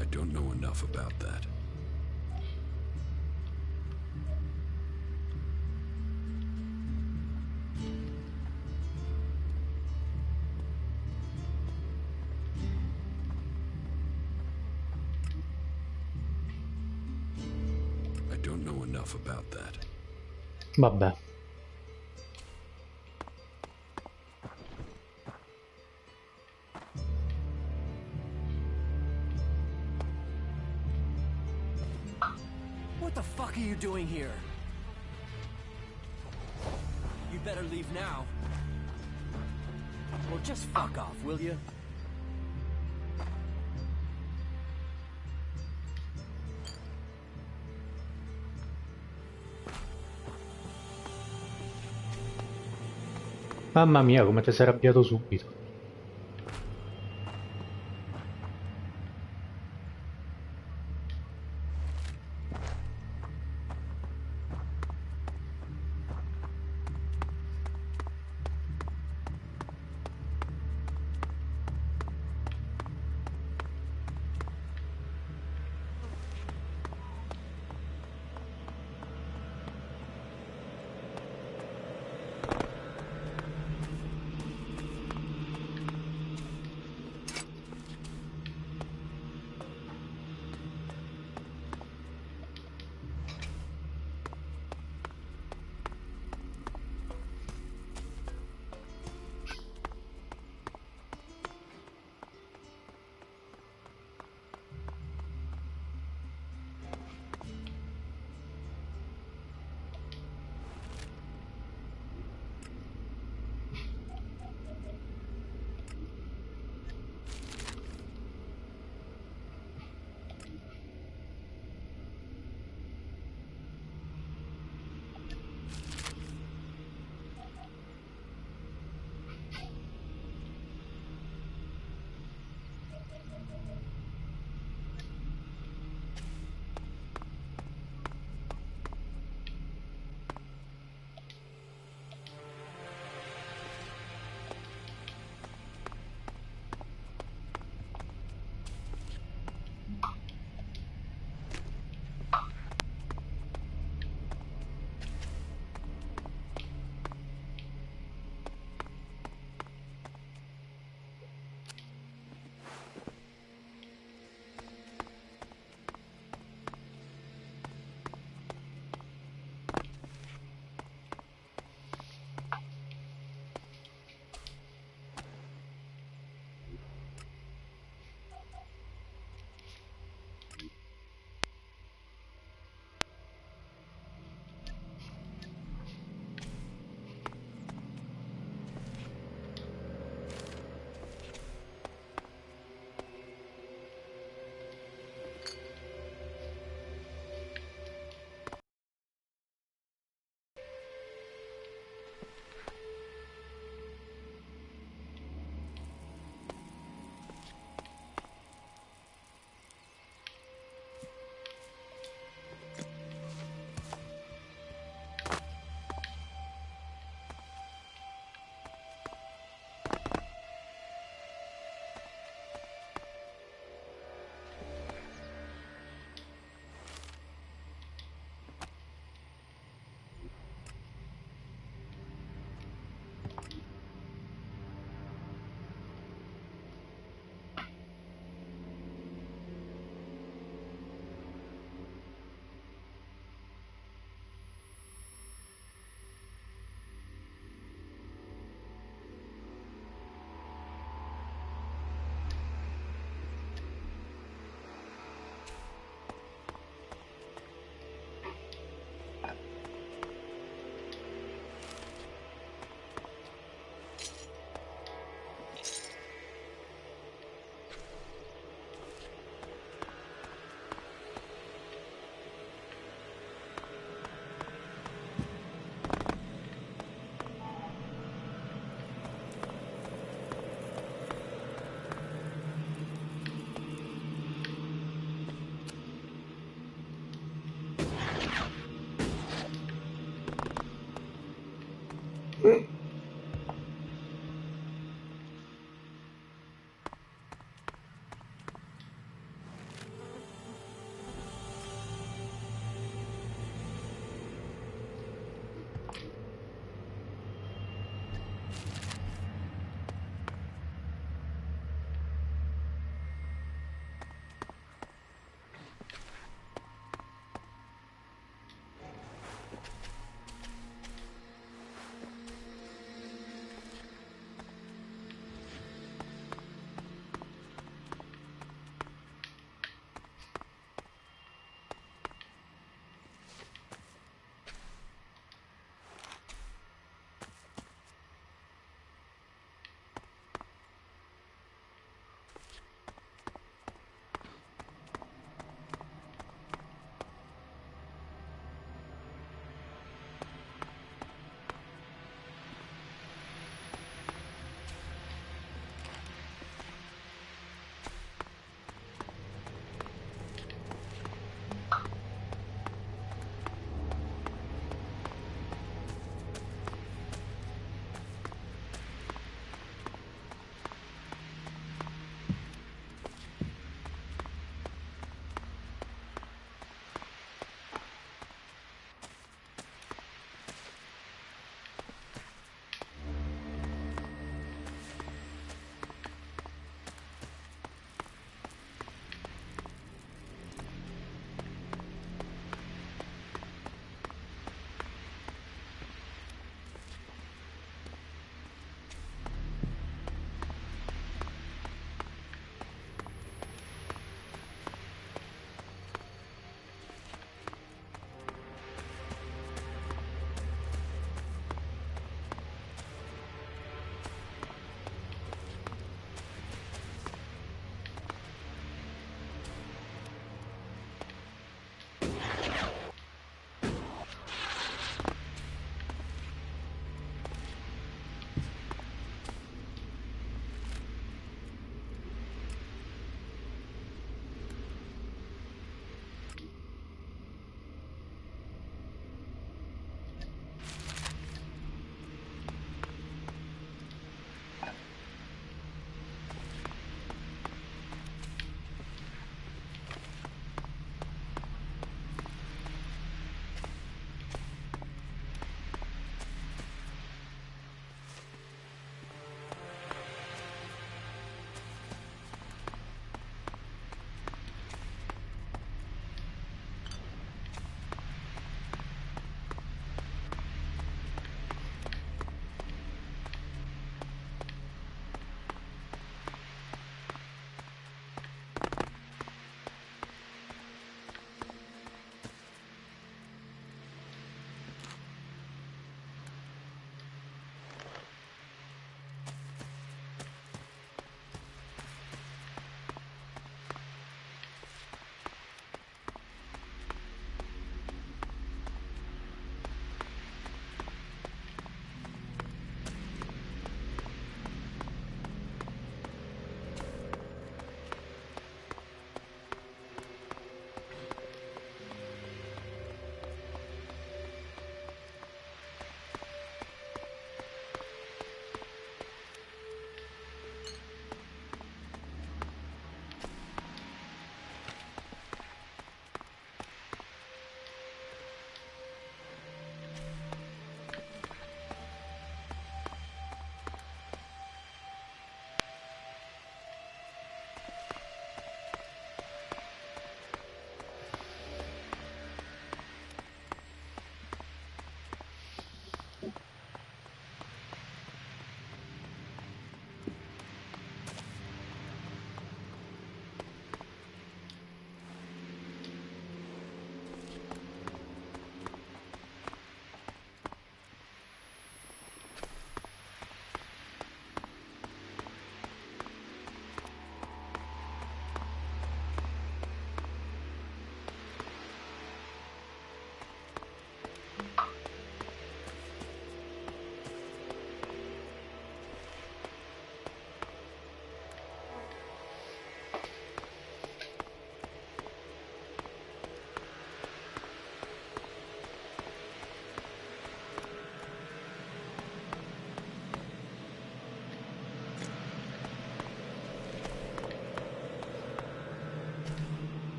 I don't know enough about that. I don't know enough about that. Vabbè. What the fuck are you doing here? You better leave now. Well, just fuck off, will you? Mamma mia, come ti sei arrabbiato subito.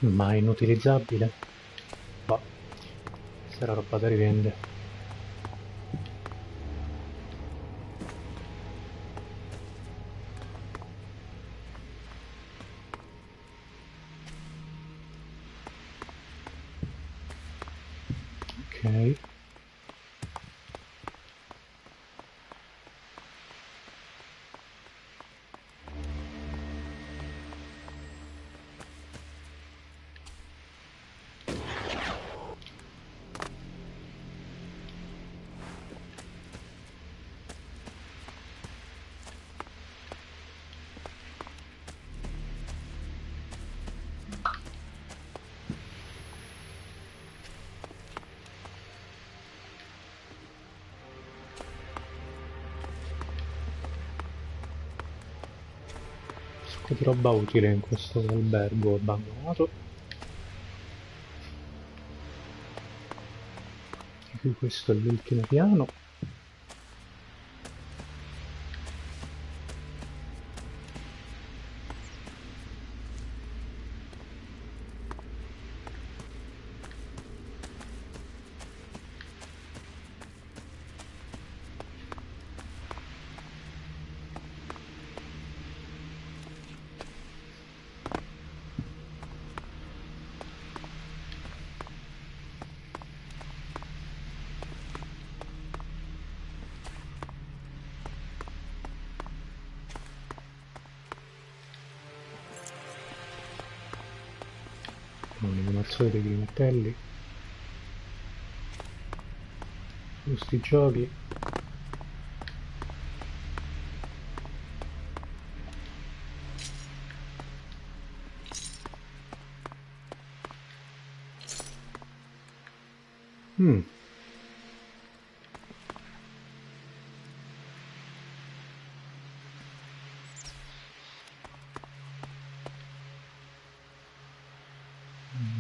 Ma è inutilizzabile? Boh, sarà roba da rivendere. Ok. Un po' di roba utile in questo albergo abbandonato. E qui questo è l'ultimo piano. Un'animazione dei martelli, questi giochi.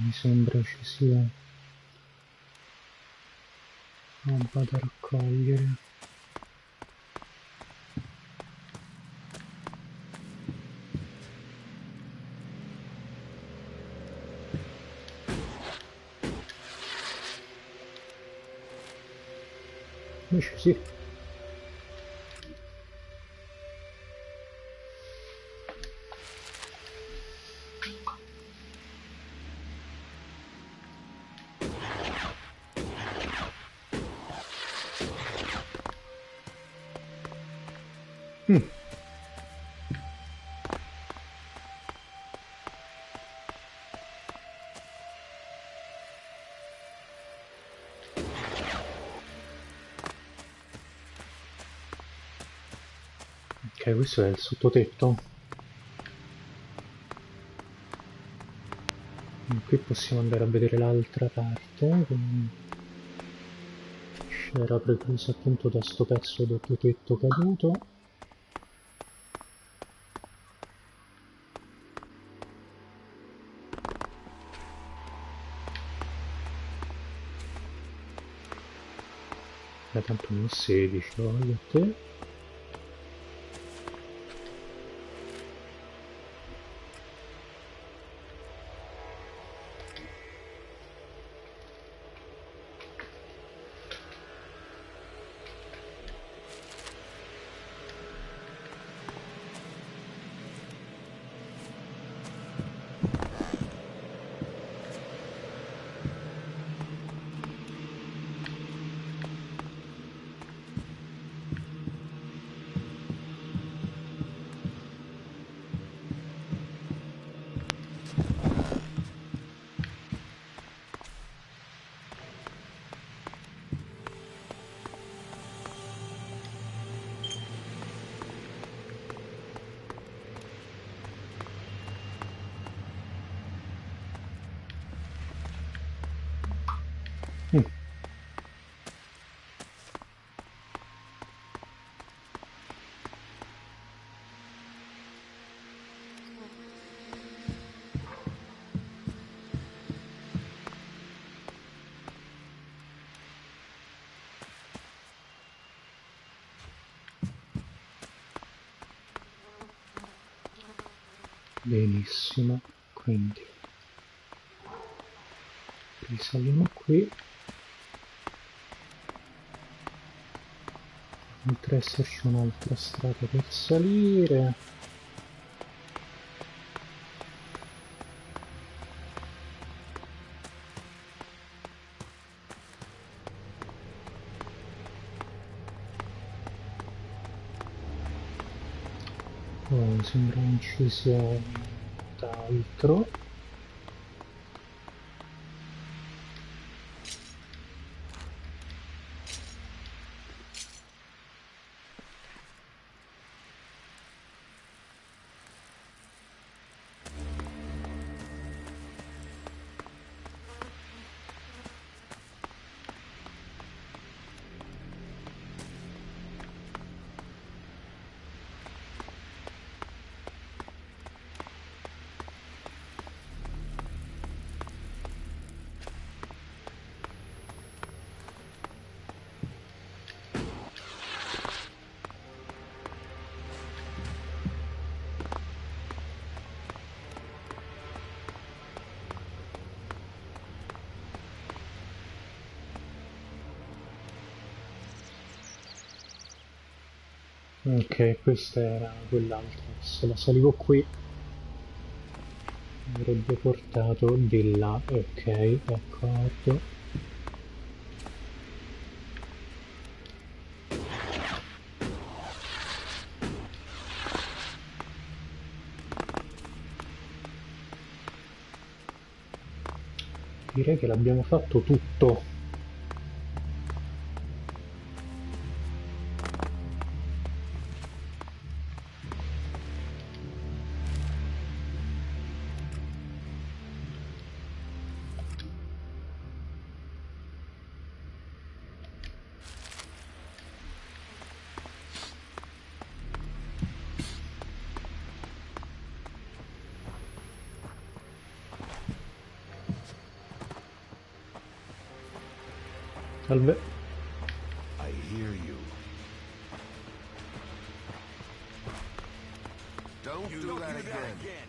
Mi sembra ci sia roba da raccogliere. Invece sì. Ok, questo è il sottotetto. Qui possiamo andare a vedere l'altra parte. C'era preclusa appunto da sto pezzo del tetto caduto. Tanto ne ho 16, voglio a te. Benissimo, quindi Risaliamo qui. Oltre ad esserci un'altra strada per salire. Oh, sembra non ci sia nient'altro. Ok, questa era quell'altra. Se la salivo qui mi avrebbe portato di là. Ok, d'accordo. Direi che l'abbiamo fatto tutto. Salve. I hear you. Don't do that again.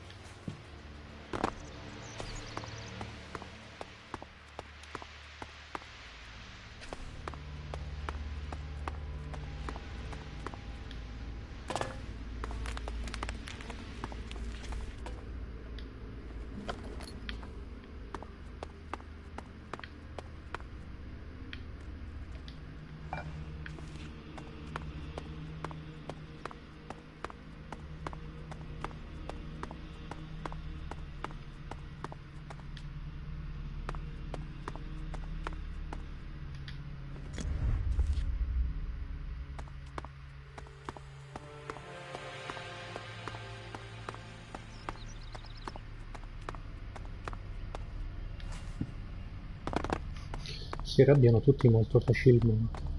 Si arrabbiano tutti molto facilmente.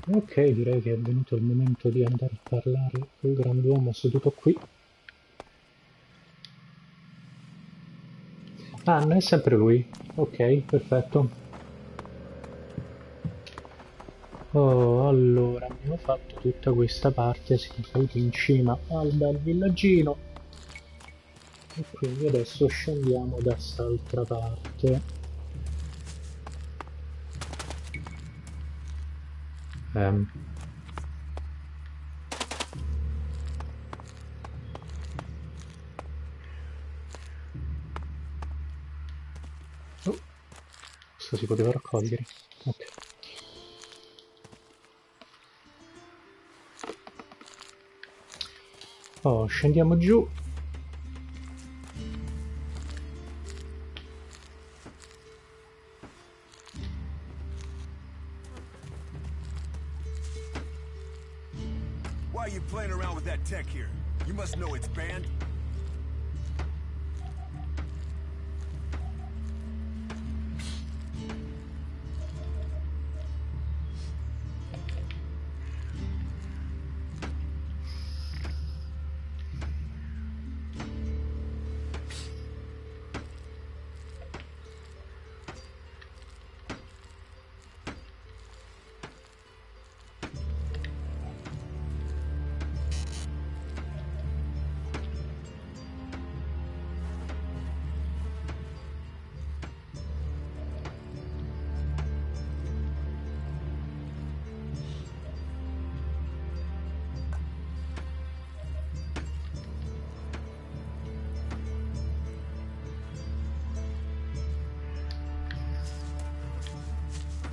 Ok, direi che è venuto il momento di andare a parlare col grand'uomo seduto qui. Ah, non è sempre lui. Ok, perfetto. Oh, allora, abbiamo fatto tutta questa parte, siamo saliti in cima al bel villaggino. E quindi adesso scendiamo da quest'altra parte. Oh, questo si poteva raccogliere. Ok. Oh, scendiamo giù. Why are you playing around with that tech here? You must know it's banned.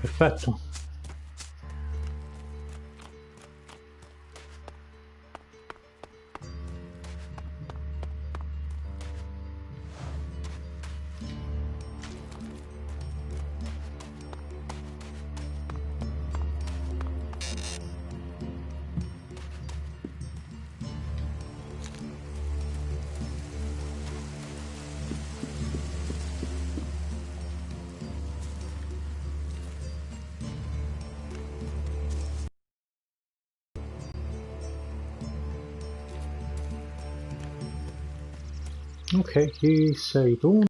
Perfetto. Ok, chi sei tu?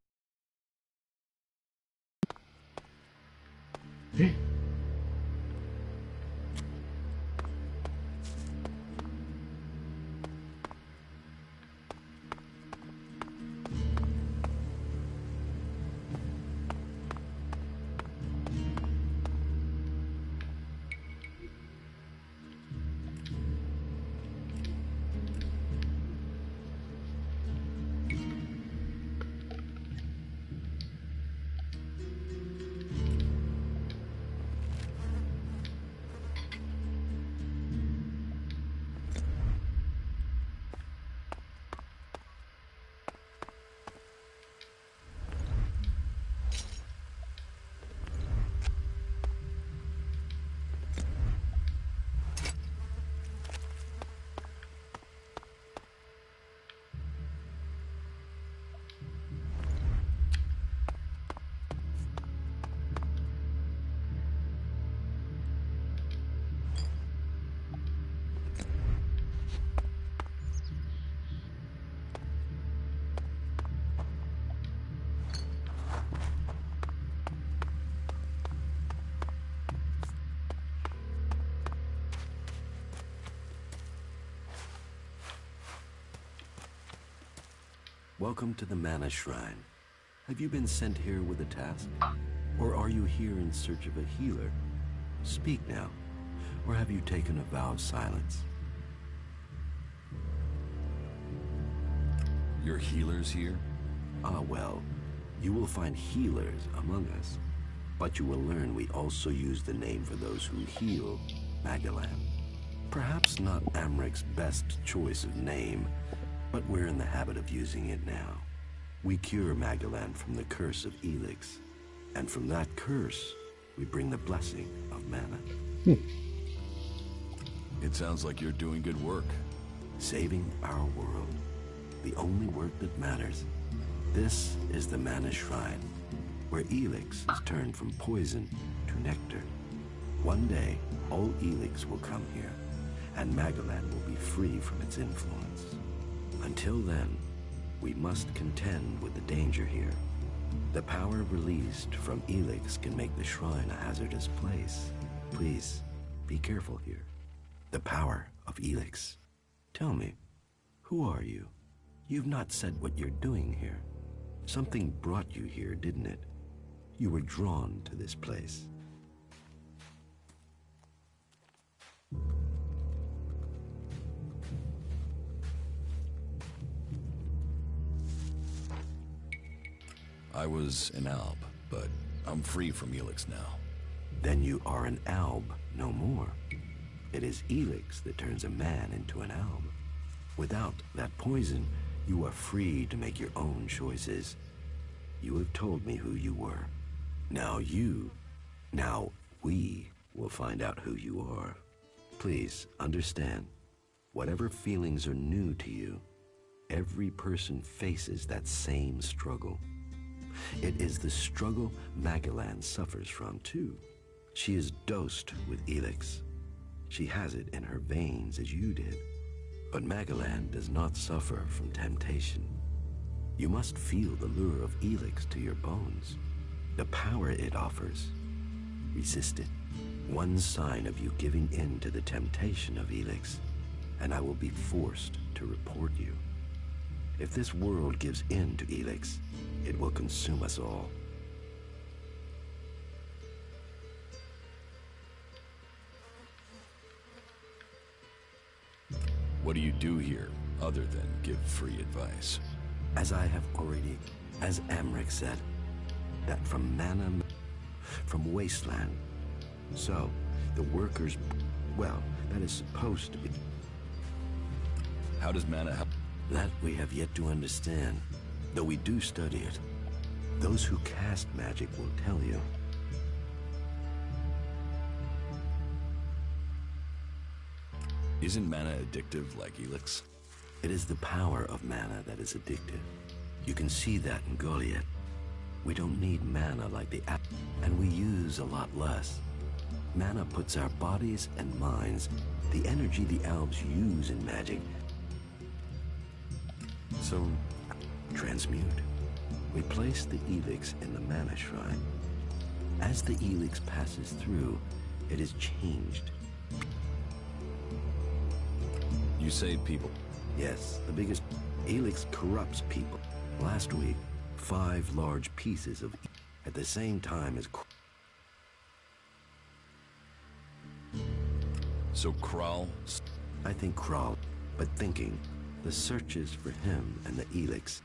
Welcome to the Mana Shrine. Have you been sent here with a task? Or are you here in search of a healer? Speak now. Or have you taken a vow of silence? Your healers here? Ah, well, you will find healers among us. But you will learn we also use the name for those who heal, Magalan. Perhaps not Amric's best choice of name, but we're in the habit of using it now. We cure Magalan from the curse of Elex, and from that curse, we bring the blessing of mana. It sounds like you're doing good work. Saving our world. The only work that matters. This is the Mana Shrine, where Elex is turned from poison to nectar. One day, all Elex will come here, and Magalan will be free from its influence. Until then, we must contend with the danger here. The power released from Elex can make the shrine a hazardous place. Please, be careful here. The power of Elex. Tell me, who are you? You've not said what you're doing here. Something brought you here, didn't it? You were drawn to this place. I was an alb, but I'm free from Elex now. Then you are an alb no more. It is Elex that turns a man into an alb. Without that poison, you are free to make your own choices. You have told me who you were. Now we will find out who you are. Please understand, whatever feelings are new to you, every person faces that same struggle. It is the struggle Magalan suffers from, too. She is dosed with Elex. She has it in her veins as you did. But Magalan does not suffer from temptation. You must feel the lure of Elex to your bones. The power it offers. Resist it. One sign of you giving in to the temptation of Elex, and I will be forced to report you. If this world gives in to Elex, it will consume us all. What do you do here, other than give free advice? As Amric said, that from Wasteland, So, the workers, well, that is supposed to be. How does mana help? That we have yet to understand, though we do study it. Those who cast magic will tell you. Isn't mana addictive like Elex? It is the power of mana that is addictive. You can see that in Goliath. We don't need mana like the app, and we use a lot less. Mana puts our bodies and minds, the energy the elves use in magic. So, transmute. We place the Elex in the mana shrine. As the Elex passes through, it is changed. You save people. Yes, the biggest Elex corrupts people. Last week, 5 large pieces of at the same time as. So Kral? I think Kral, but thinking, the searches for him and the Elex.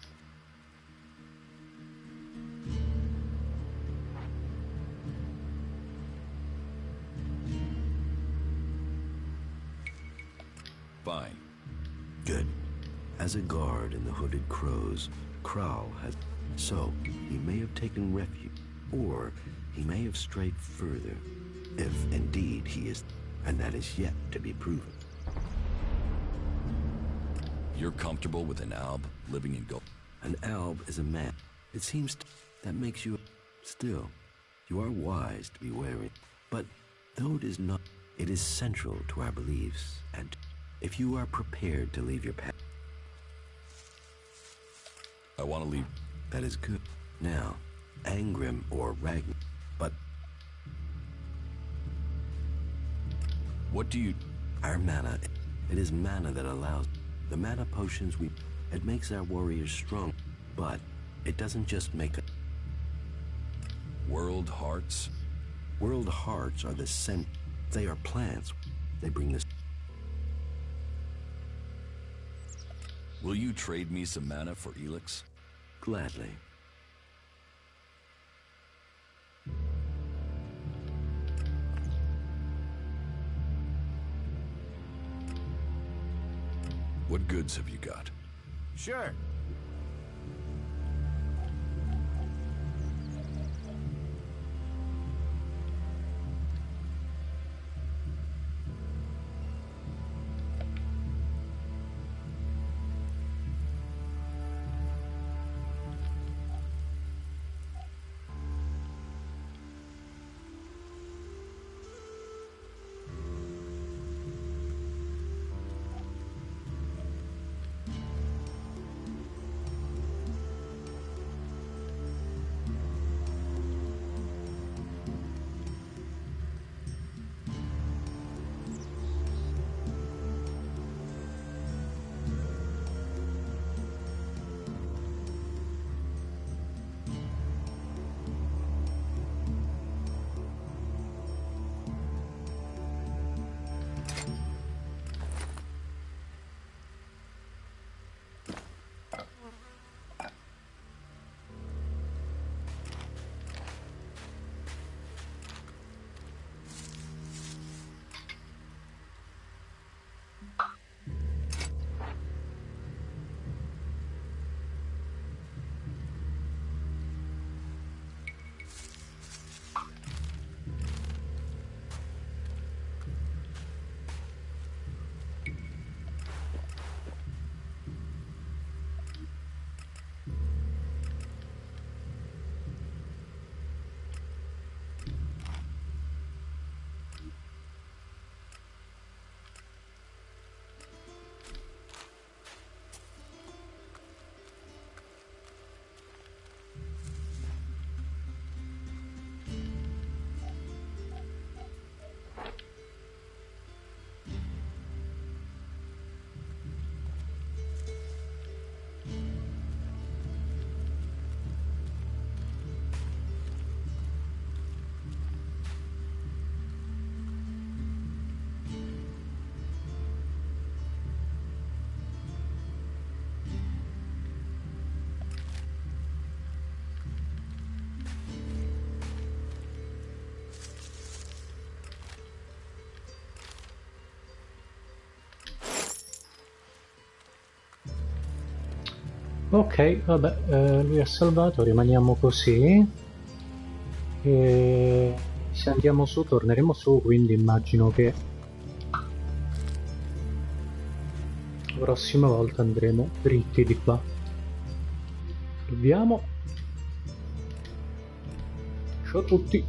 Fine. Good. As a guard in the Hooded Crows, Kral has. So, he may have taken refuge, or he may have strayed further, if indeed he is, and that is yet to be proven. You're comfortable with an alb living in Gold? An alb is a man. It seems that makes you. Still, you are wise to be wary. But though it is not, it is central to our beliefs, and if you are prepared to leave your path. I want to leave. That is good. Now, Angrim or Ragnar, but. What do you. Our mana. It is mana that allows. The mana potions we. It makes our warriors strong, but it doesn't just make. World hearts? World hearts are the scent. They are plants. They bring this. Will you trade me some mana for Elex? Gladly. What goods have you got? Sure. Ok, vabbè, lui ha salvato, rimaniamo così. E se andiamo su, torneremo su, quindi immagino che la prossima volta andremo dritti di qua. Proviamo. Ciao a tutti.